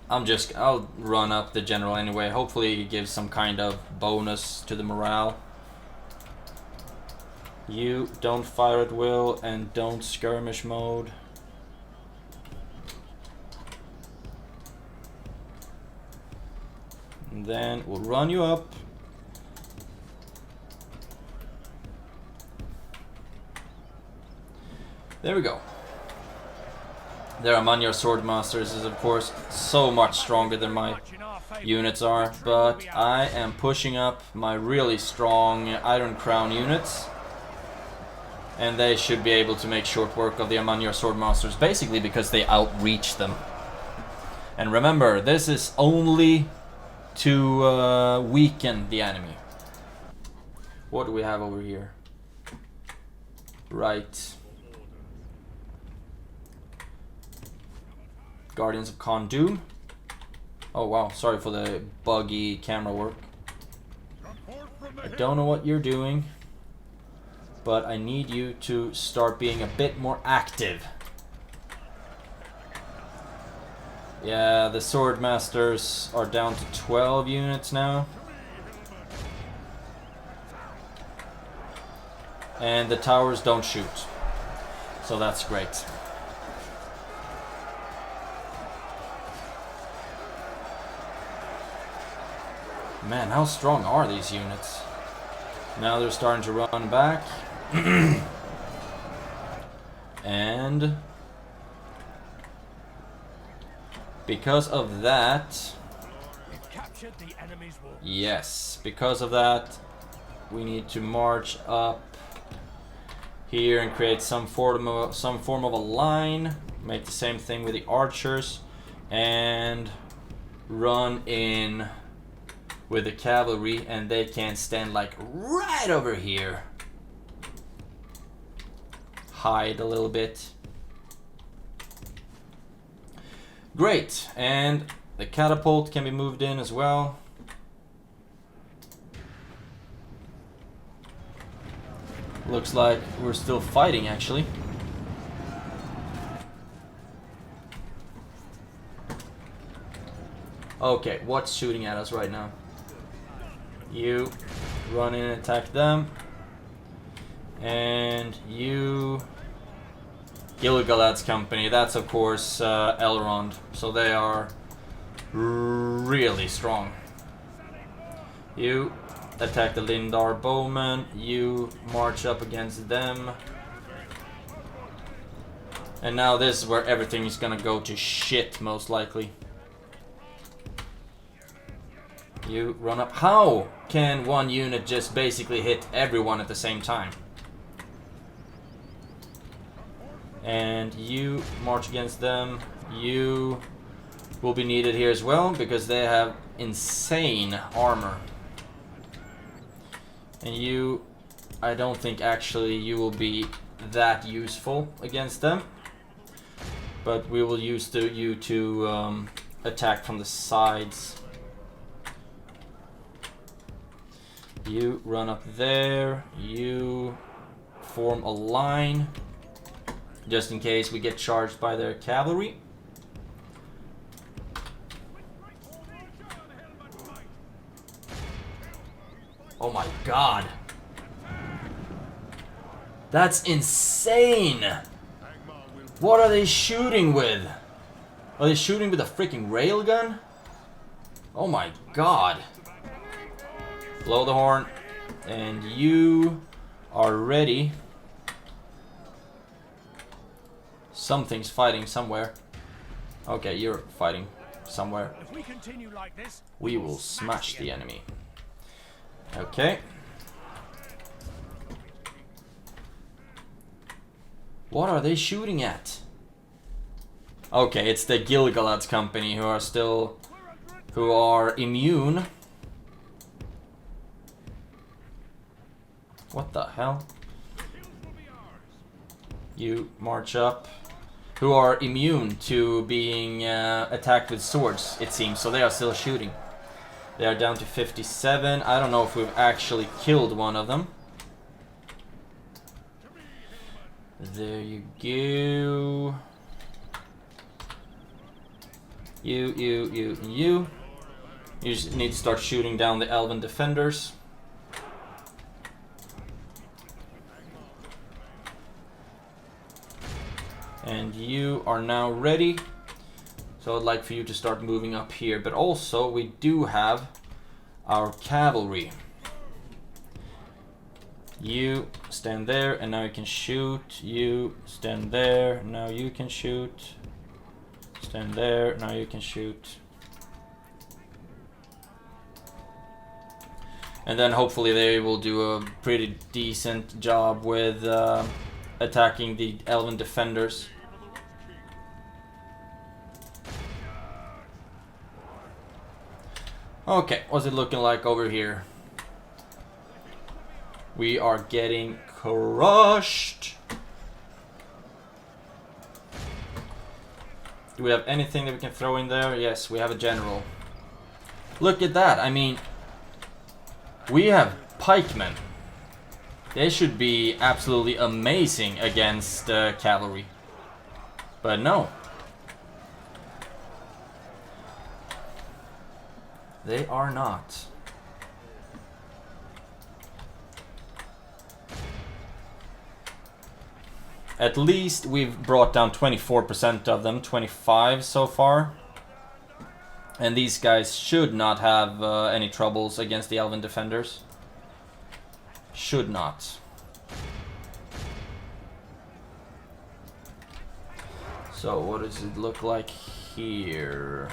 I'll run up the general anyway. Hopefully it gives some kind of bonus to the morale. You don't fire at will and don't skirmish mode. And then we'll run you up. There we go. Their Amanir Swordmasters is of course so much stronger than my units are, but I am pushing up my really strong Iron Crown units. And they should be able to make short work of the Amanir Swordmasters, basically because they outreach them. And remember, this is only to weaken the enemy. What do we have over here? Right. Guardians of Khan'Dûm. Oh wow, sorry for the buggy camera work. I don't know what you're doing, but I need you to start being a bit more active. Yeah, the Swordmasters are down to 12 units now. And the towers don't shoot. So that's great. Man, how strong are these units? Now they're starting to run back. And because of that, yes, because of that, we need to march up here and create some form of a line. Make the same thing with the archers, and run in with the cavalry, and they can stand like right over here. Hide a little bit. Great, and the catapult can be moved in as well. Looks like we're still fighting, actually. Okay, what's shooting at us right now? You run in and attack them. And you... Gilgalad's company, that's of course Elrond. So they are really strong. You attack the Lindar bowmen. You march up against them. And now this is where everything is gonna go to shit, most likely. You run up. How can one unit just basically hit everyone at the same time? And you march against them. You will be needed here as well because they have insane armor. And you, I don't think actually you will be that useful against them. But we will use you to attack from the sides. You run up there. You form a line. Just in case we get charged by their cavalry. Oh my god. That's insane! What are they shooting with? Are they shooting with a freaking railgun? Oh my god. Blow the horn. And you are ready. Something's fighting somewhere. Okay, you're fighting somewhere. If we continue like this, We will smash the enemy. Okay. What are they shooting at? Okay, it's the Gilgalad's company who are immune. What the hell? You march up. Who are immune to being attacked with swords, it seems. So they are still shooting. They are down to 57. I don't know if we've actually killed one of them. There you go. You. You just need to start shooting down the elven defenders. And you are now ready. So I'd like for you to start moving up here. But also, we do have our cavalry. You stand there, and now you can shoot. You stand there, now you can shoot. Stand there, now you can shoot. And then hopefully they will do a pretty decent job with attacking the elven defenders. Okay, what's it looking like over here? We are getting crushed. Do we have anything that we can throw in there? Yes, we have a general. Look at that. I mean, we have pikemen. They should be absolutely amazing against cavalry. But no. They are not. At least we've brought down 24% of them, 25 so far. And these guys should not have any troubles against the elven defenders. Should not. So what does it look like here?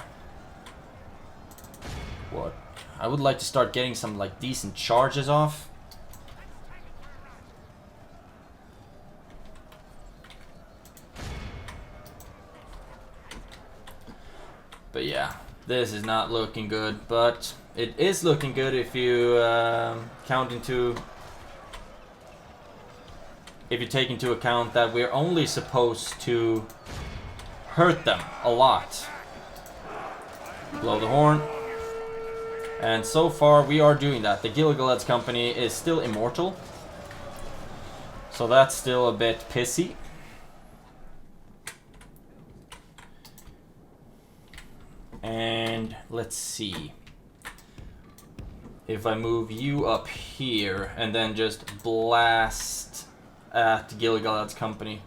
What? I would like to start getting some like decent charges off. But yeah, This is not looking good, but it is looking good if you if you take into account that we're only supposed to hurt them a lot. Blow the horn. And so far we are doing that. The Gilgalad's company is still immortal, so that's still a bit pissy. And let's see. If I move you up here and then just blast at Gilgalad's company.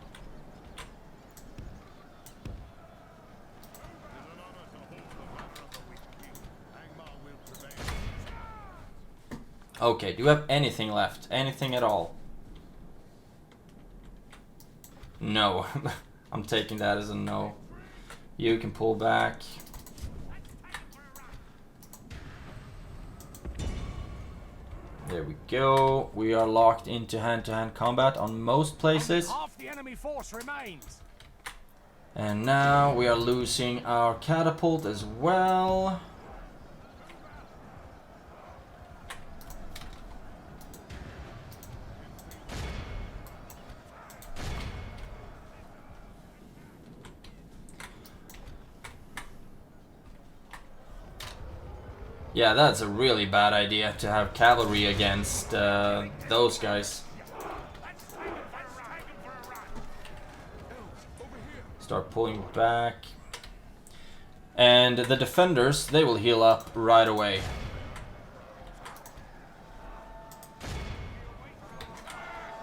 Okay, do you have anything left? Anything at all? No. I'm taking that as a no. You can pull back. There we go. We are locked into hand-to-hand combat on most places. Half the enemy force remains. And now we are losing our catapult as well. Yeah, that's a really bad idea to have cavalry against those guys. Start pulling back. And the defenders, they will heal up right away.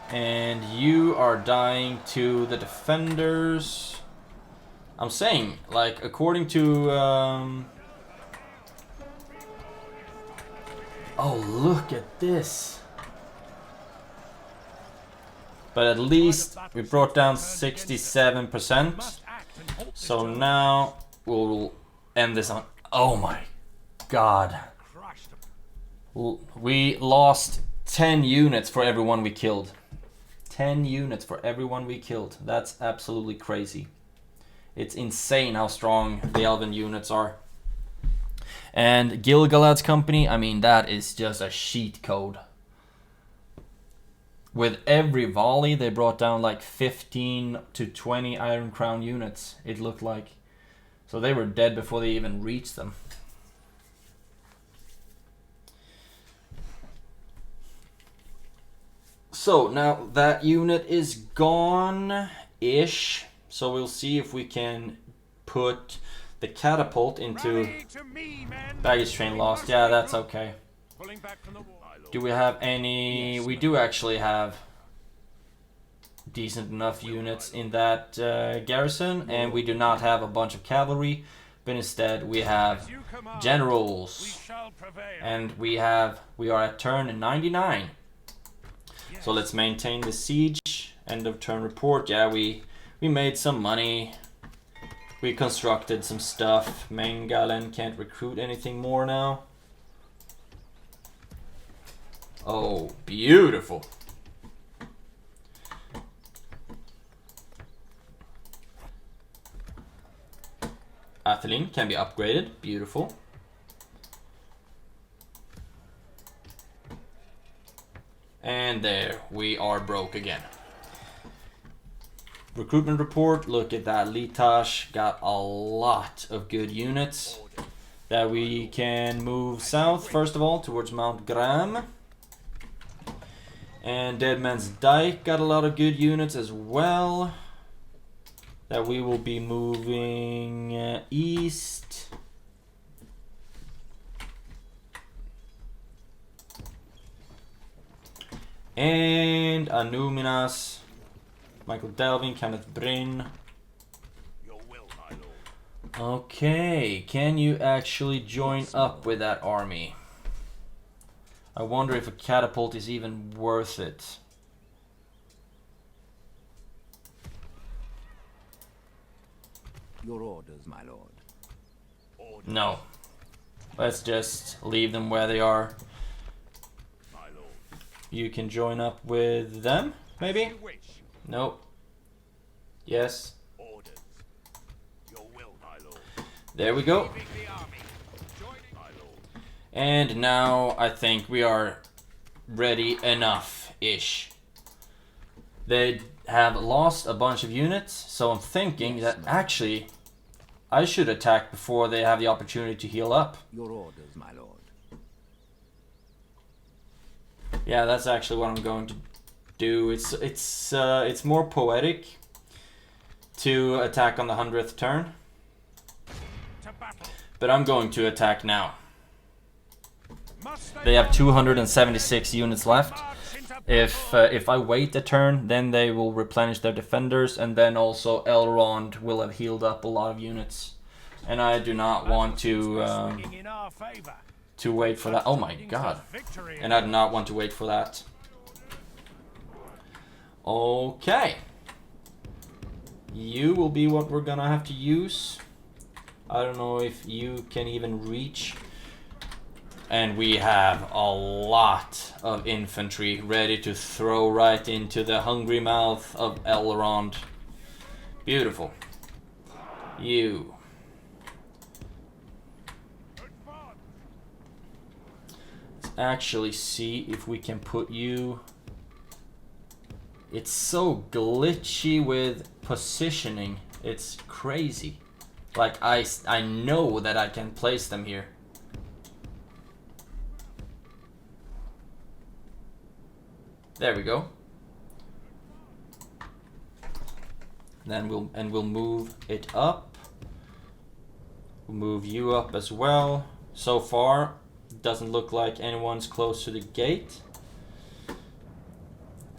And you are dying to the defenders. I'm saying, like, according to... Oh, look at this. But at least we brought down 67%. So now we'll end this on... Oh my god. We lost 10 units for everyone we killed. 10 units for everyone we killed. That's absolutely crazy. It's insane how strong the elven units are. And Gilgalad's company, I mean, that is just a cheat code. With every volley, they brought down like 15 to 20 Iron Crown units, it looked like. So they were dead before they even reached them. So now that unit is gone-ish. So we'll see if we can put the catapult into baggage train lost. Yeah, that's okay. Do we have any? We do actually have decent enough units in that garrison, and we do not have a bunch of cavalry, but instead we have generals, and we are at turn 99. So let's maintain the siege. End of turn report. Yeah, we made some money. We constructed some stuff. Mengalen can't recruit anything more now. Oh, beautiful. Athelin can be upgraded. Beautiful. And there, we are broke again. Recruitment report, look at that. Litash got a lot of good units that we can move south, first of all, towards Mount Gram. And Deadman's Dyke got a lot of good units as well that we will be moving east. And Anuminas, Michael Delvin, Kenneth Bryn. Okay, can you actually join up with that army? I wonder if a catapult is even worth it. Your orders, my lord. No. Let's just leave them where they are. You can join up with them, maybe? Nope. Yes. There we go. And now I think we are ready enough-ish. They have lost a bunch of units, so I'm thinking that actually I should attack before they have the opportunity to heal up. Your orders, my lord. Yeah, that's actually what I'm going to do. It's more poetic to attack on the 100th turn, but I'm going to attack now. They have 276 units left. If I wait a turn, then they will replenish their defenders, and then also Elrond will have healed up a lot of units, and I do not want to wait for that. Oh my god! And I do not want to wait for that. Okay, you will be what we're gonna have to use. I don't know if you can even reach. And we have a lot of infantry ready to throw right into the hungry mouth of Elrond. Beautiful. You. Let's actually see if we can put you... It's so glitchy with positioning. It's crazy. Like, I know that I can place them here. There we go. Then we'll move it up. We'll move you up as well. So far, it doesn't look like anyone's close to the gate.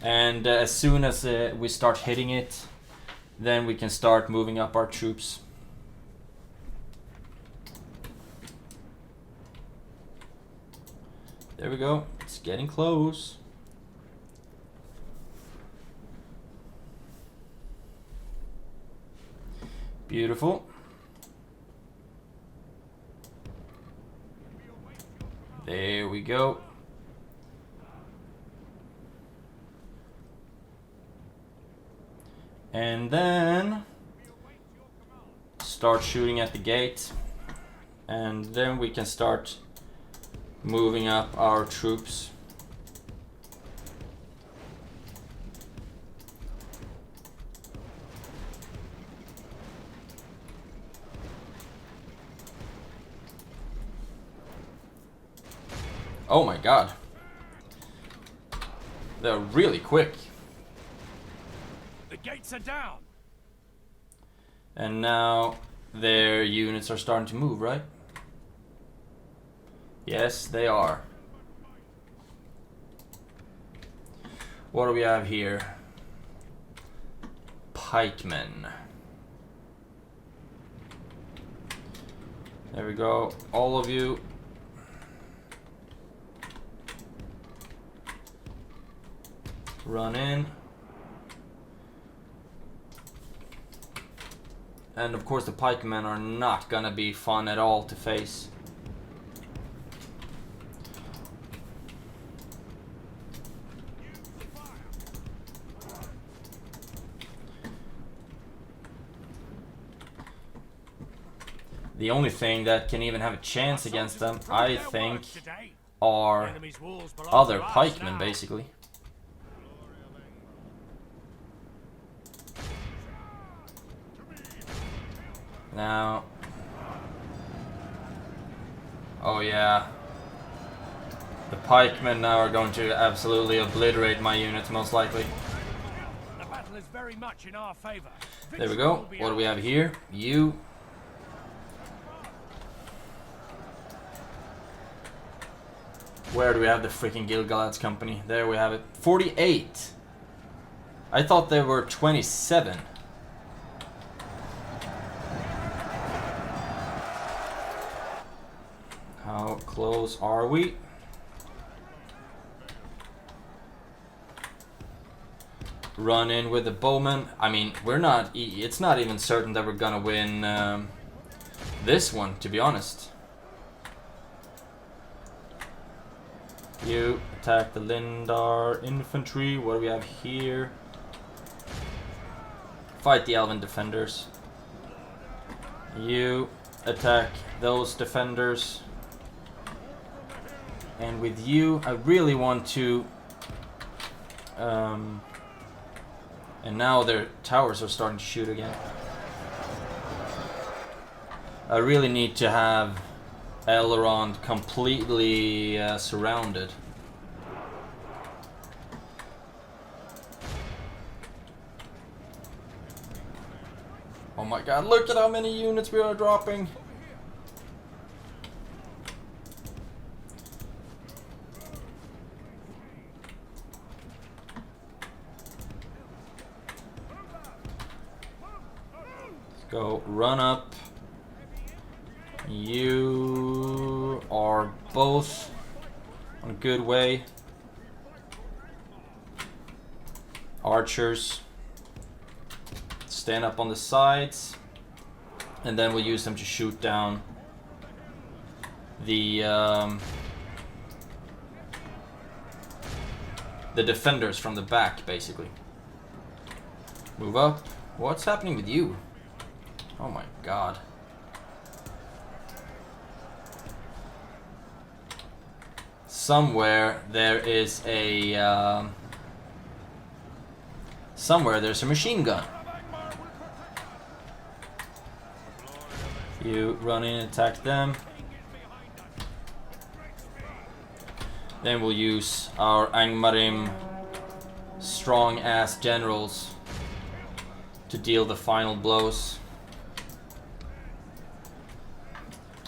And as soon as we start hitting it, then we can start moving up our troops. There we go. It's getting close. Beautiful. There we go. And then start shooting at the gate. And then we can start moving up our troops. Oh my god. They're really quick. The gates are down. And now their units are starting to move, right? Yes, they are. What do we have here? Pikemen. There we go. All of you. Run in. And of course the pikemen are not gonna be fun at all to face. The only thing that can even have a chance against them, I think, are other pikemen, basically. Now, oh yeah, the pikemen now are going to absolutely obliterate my units, most likely. The battle is very much in our favor. There we go. What do we have here? You. Where do we have the freaking Gilgalad's company? There we have it. 48. I thought there were 27. How close are we? Run in with the bowmen. I mean, we're not... It's not even certain that we're gonna win this one, to be honest. You attack the Lindar infantry. What do we have here? Fight the elven defenders. You attack those defenders. And with you, I really want to... and now their towers are starting to shoot again. I really need to have Elrond completely surrounded. Oh my god, look at how many units we are dropping! Let's go, run up. You are both on a good way. Archers. Stand up on the sides, and then we'll use them to shoot down the defenders from the back, basically. Move up. What's happening with you? Oh my god. Somewhere there is a somewhere there's a machine gun. You run in and attack them. Then we'll use our Angmarim strong ass generals to deal the final blows.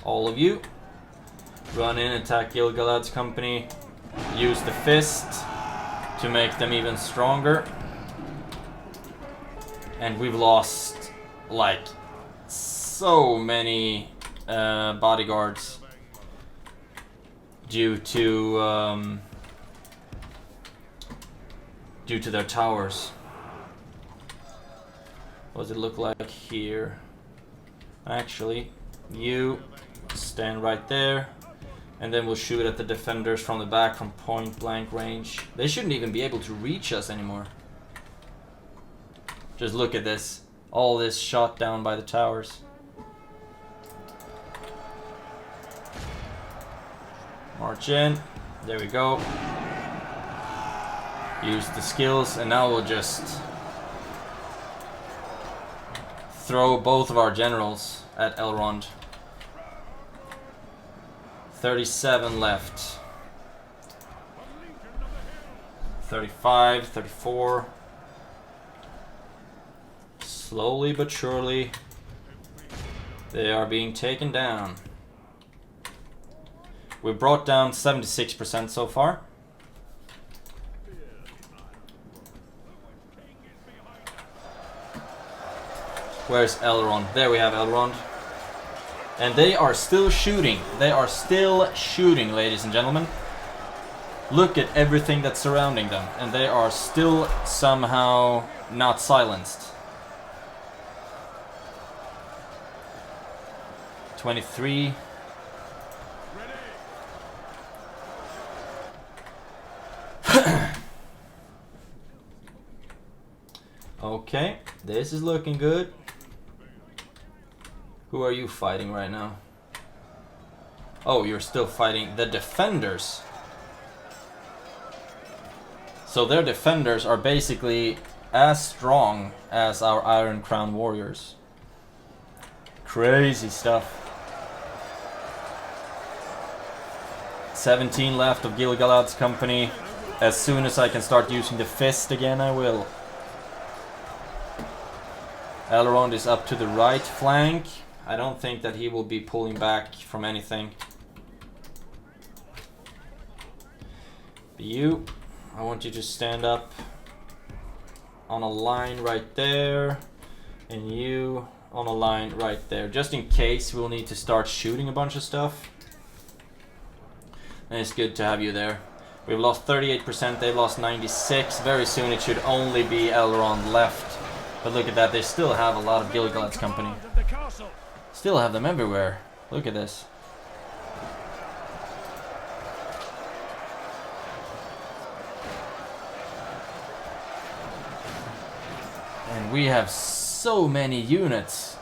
All of you run in and attack Gil-galad's company. Use the fist to make them even stronger. And we've lost like so many bodyguards due to their towers. What does it look like here? Actually, you stand right there, and then we'll shoot at the defenders from the back from point blank range. They shouldn't even be able to reach us anymore. Just look at this. All this shot down by the towers. March in. There we go. Use the skills, and now we'll just throw both of our generals at Elrond. 37 left. 35, 34. Slowly but surely, they are being taken down. We brought down 76% so far. Where's Elrond? There we have Elrond. And they are still shooting. They are still shooting, ladies and gentlemen. Look at everything that's surrounding them. And they are still somehow not silenced. 23. Okay, this is looking good. Who are you fighting right now? Oh, you're still fighting the defenders. So their defenders are basically as strong as our Iron Crown warriors. Crazy stuff. 17 left of Gil-galad's company. As soon as I can start using the fist again, I will. Elrond is up to the right flank. I don't think that he will be pulling back from anything. You, I want you to stand up on a line right there. And you on a line right there. Just in case we'll need to start shooting a bunch of stuff. And it's good to have you there. We've lost 38%, they've lost 96%. Very soon it should only be Elrond left. But look at that, they still have a lot of Gil-galad's company. Still have them everywhere. Look at this. And we have so many units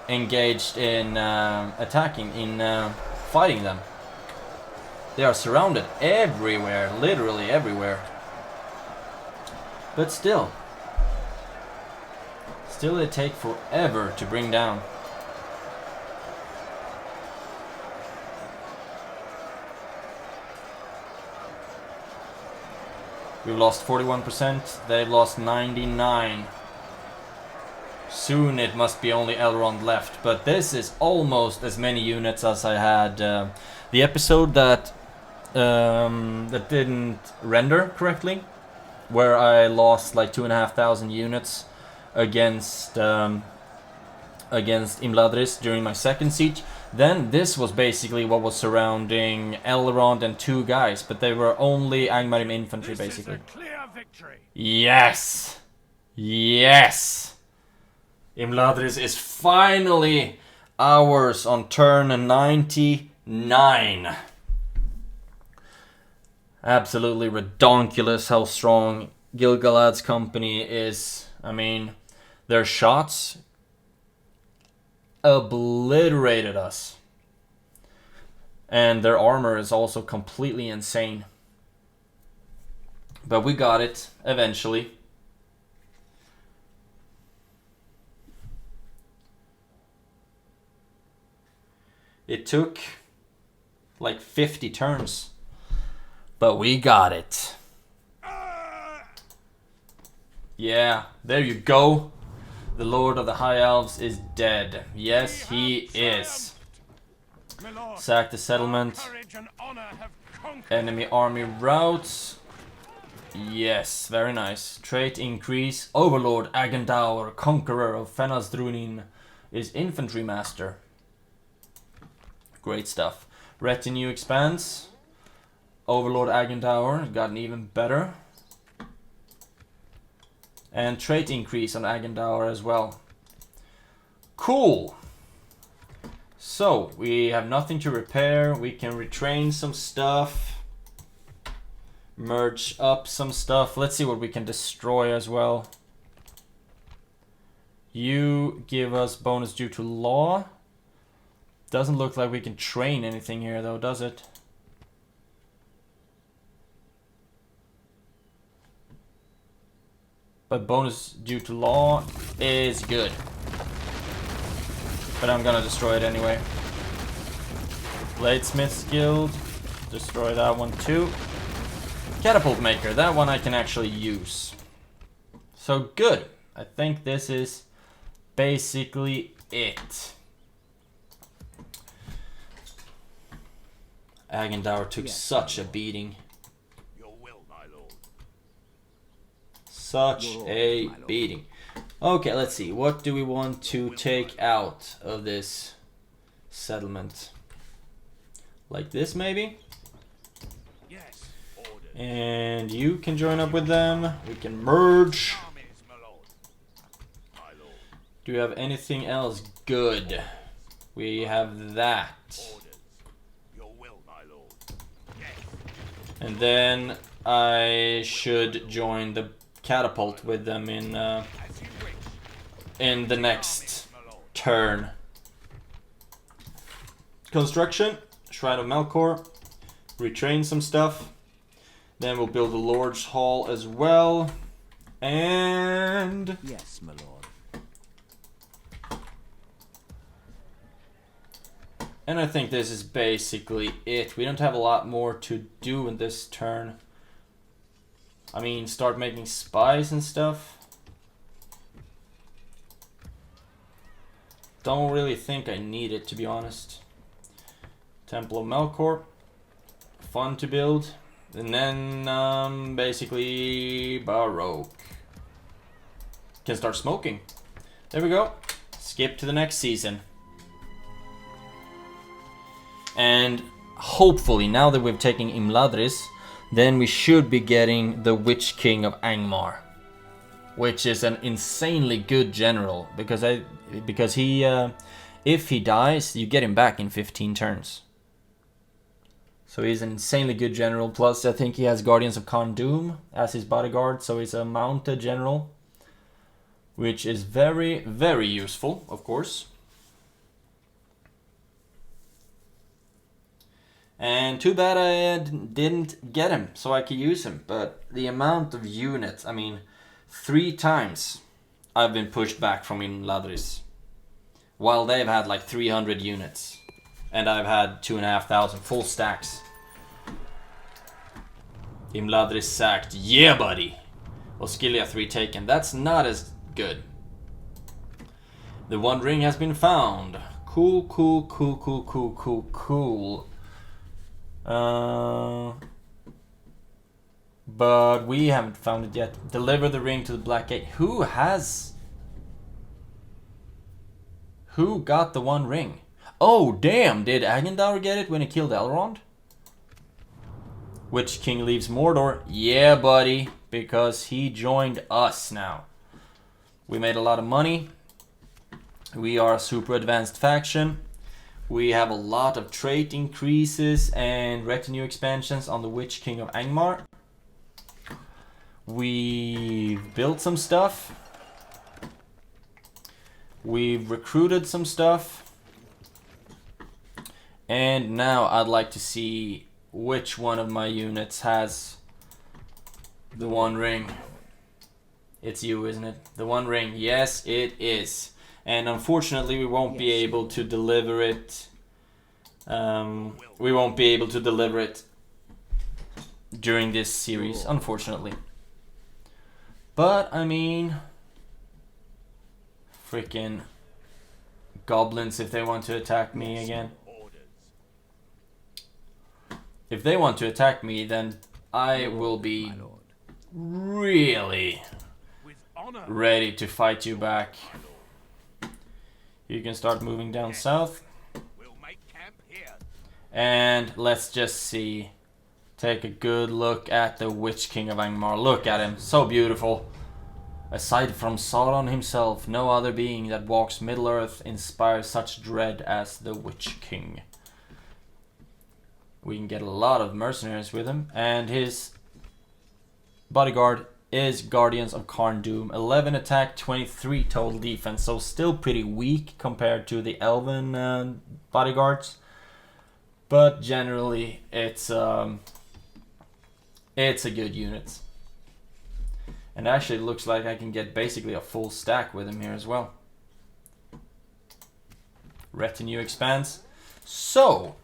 engaged in attacking, in fighting them. They are surrounded everywhere, literally everywhere. But still they take forever to bring down. We've lost 41%, they've lost 99%. Soon it must be only Elrond left, but this is almost as many units as I had the episode that didn't render correctly, where I lost like 2,500 units against Imladris during my second siege. Then this was basically what was surrounding Elrond and 2 guys, but they were only Angmarim infantry basically. This is a clear victory. Yes! Yes! Imladris is finally ours on turn 99. Absolutely redonkulous how strong Gil-galad's company is. I mean, their shots obliterated us. And their armor is also completely insane. But we got it eventually. It took like 50 turns. But we got it. Yeah, there you go. The Lord of the High Elves is dead. Yes, he is. Sack the settlement. Enemy army routes. Yes, very nice. Trait increase. Overlord Agendaur, Conqueror of Fenasdrunin, is Infantry Master. Great stuff. Retinue expands. Overlord Agendaur gotten even better. And trait increase on Agendaur as well. Cool. So, we have nothing to repair. We can retrain some stuff. Merge up some stuff. Let's see what we can destroy as well. You give us bonus due to law. Doesn't look like we can train anything here though, does it? But bonus due to law is good. But I'm gonna destroy it anyway. Bladesmith's Guild. Destroy that one too. Catapult Maker. That one I can actually use. So good. I think this is basically it. Agendaur took such a beating. Such a beating. Okay, let's see. What do we want to take out of this settlement? Like this, maybe? Yes. And you can join up with them. We can merge. Do we have anything else good? We have that. And then I should join the catapult with them in the next turn. Construction, Shrine of Melkor, retrain some stuff. Then we'll build the Lord's Hall as well. And Yes, my lord. And I think this is basically it. We don't have a lot more to do in this turn. I mean, start making spies and stuff. Don't really think I need it, to be honest. Temple of Melkor. Fun to build. And then, basically, Baroque. Can start smoking. There we go. Skip to the next season. And hopefully, now that we've taken Imladris, then we should be getting the Witch King of Angmar, which is an insanely good general, because he, if he dies, you get him back in 15 turns. So he's an insanely good general. Plus, I think he has Guardians of Khan-Dûm as his bodyguard, so he's a mounted general, which is very, very useful, of course. And too bad I didn't get him so I could use him. But the amount of units, I mean, 3 times I've been pushed back from Imladris. While they've had like 300 units. And I've had 2,500 full stacks. Imladris sacked. Yeah, buddy. Osgiliath retaken. That's not as good. The One Ring has been found. Cool, cool, cool, cool, cool, cool, cool. But we haven't found it yet. Deliver the ring to the Black Gate. Who got the One Ring? Oh, damn! Did Agendaur get it when he killed Elrond? Which king leaves Mordor? Yeah, buddy. Because he joined us now. We made a lot of money. We are a super advanced faction. We have a lot of trait increases and retinue expansions on the Witch King of Angmar. We've built some stuff. We've recruited some stuff. And now I'd like to see which one of my units has the One Ring. It's you, isn't it? The One Ring. Yes, it is. And unfortunately, we won't be able to deliver it. We won't be able to deliver it during this series, unfortunately. But, I mean, freaking goblins, if they want to attack me again. If they want to attack me, then I will be really ready to fight you back. You can start moving down south. And let's just see. Take a good look at the Witch King of Angmar. Look at him, so beautiful. Aside from Sauron himself, no other being that walks Middle-earth inspires such dread as the Witch King. We can get a lot of mercenaries with him. And his bodyguard is Guardians of Karn Doom. 11 attack, 23 total defense. So still pretty weak compared to the Elven bodyguards. But generally, it's a good unit. And actually, it looks like I can get basically a full stack with him here as well. Retinue expands. So,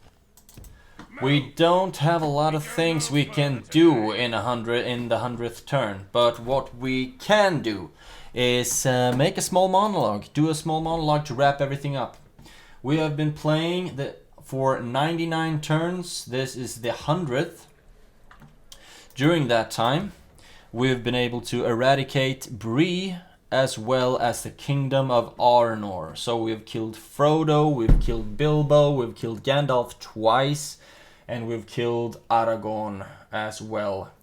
we don't have a lot of things we can do in the 100th turn. But what we can do is make a small monologue. Do a small monologue to wrap everything up. We have been playing for 99 turns. This is the 100th. During that time, we've been able to eradicate Bree as well as the Kingdom of Arnor. So we've killed Frodo, we've killed Bilbo, we've killed Gandalf twice, and we've killed Aragorn as well.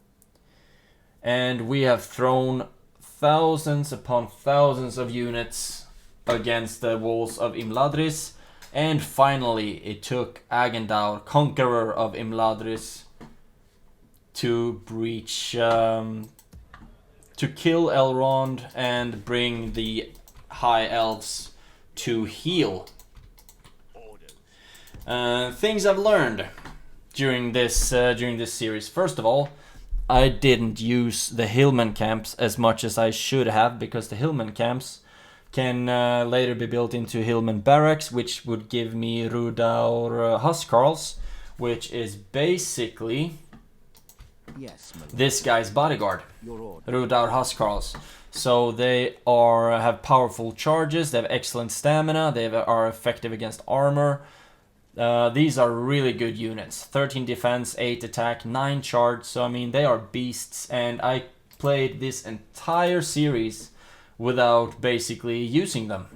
And we have thrown thousands upon thousands of units against the walls of Imladris. And finally, it took Agendaur, conqueror of Imladris, to breach, to kill Elrond and bring the High Elves to heal. Things I've learned during this series. First of all, I didn't use the Hillman camps as much as I should have, because the Hillman camps can later be built into Hillman barracks, which would give me Rudaur Huskarls, which is basically this guy's bodyguard, Rudaur Huskarls. So they have powerful charges, they have excellent stamina, they are effective against armor. These are really good units. 13 defense, 8 attack, 9 charge. So I mean, they are beasts, and I played this entire series without basically using them,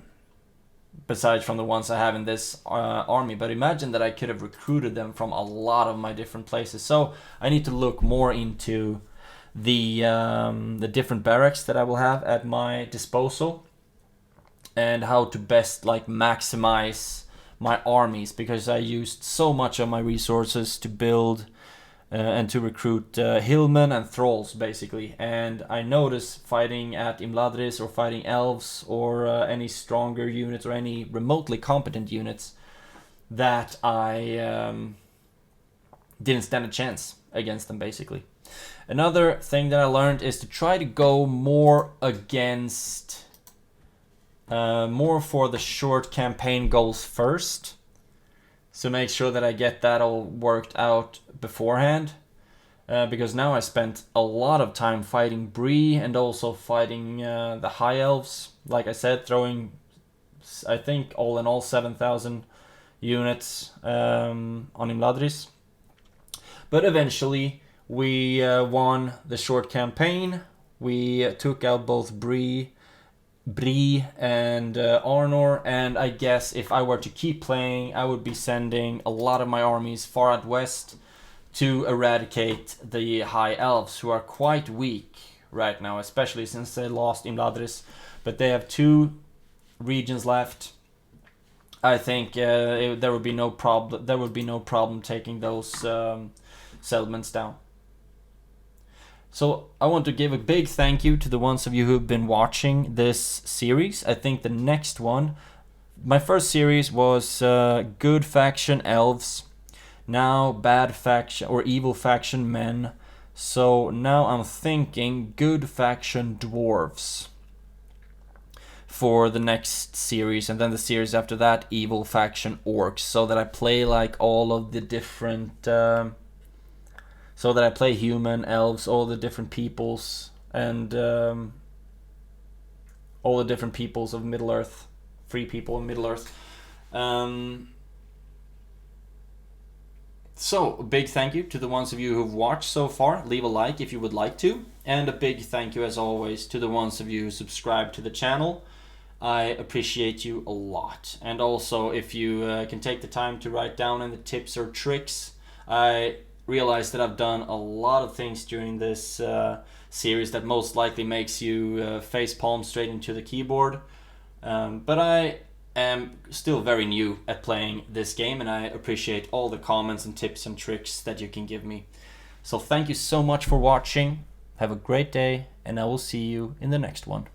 besides from the ones I have in this army. But imagine that I could have recruited them from a lot of my different places. So I need to look more into the different barracks that I will have at my disposal, and how to best like maximize my armies, because I used so much of my resources to build and to recruit hillmen and thralls basically. And I noticed fighting at Imladris or fighting elves or any stronger units or any remotely competent units, that I didn't stand a chance against them, basically. Another thing that I learned is to try to go more against, more for the short campaign goals first. So make sure that I get that all worked out beforehand. Because now I spent a lot of time fighting Bree and also fighting the High Elves. Like I said, throwing, I think, all in all 7,000 units on Imladris. But eventually we won the short campaign. We took out both Bree and Arnor, and I guess if I were to keep playing, I would be sending a lot of my armies far out west to eradicate the High Elves, who are quite weak right now, especially since they lost Imladris. But they have 2 regions left. I think there would be no problem. There would be no problem taking those settlements down. So I want to give a big thank you to the ones of you who've been watching this series. I think the next one, my first series was Good Faction Elves. Now Bad Faction or Evil Faction Men. So now I'm thinking Good Faction Dwarves for the next series, and then the series after that, Evil Faction Orcs, so that I play like all of the different so that I play human, elves, all the different peoples, and all the different peoples of Middle Earth, free people of Middle Earth. So, a big thank you to the ones of you who've watched so far. Leave a like if you would like to. And a big thank you, as always, to the ones of you who subscribe to the channel. I appreciate you a lot. And also, if you can take the time to write down any tips or tricks. I realize that I've done a lot of things during this series that most likely makes you face palm straight into the keyboard. But I am still very new at playing this game, and I appreciate all the comments and tips and tricks that you can give me. So thank you so much for watching. Have a great day, and I will see you in the next one.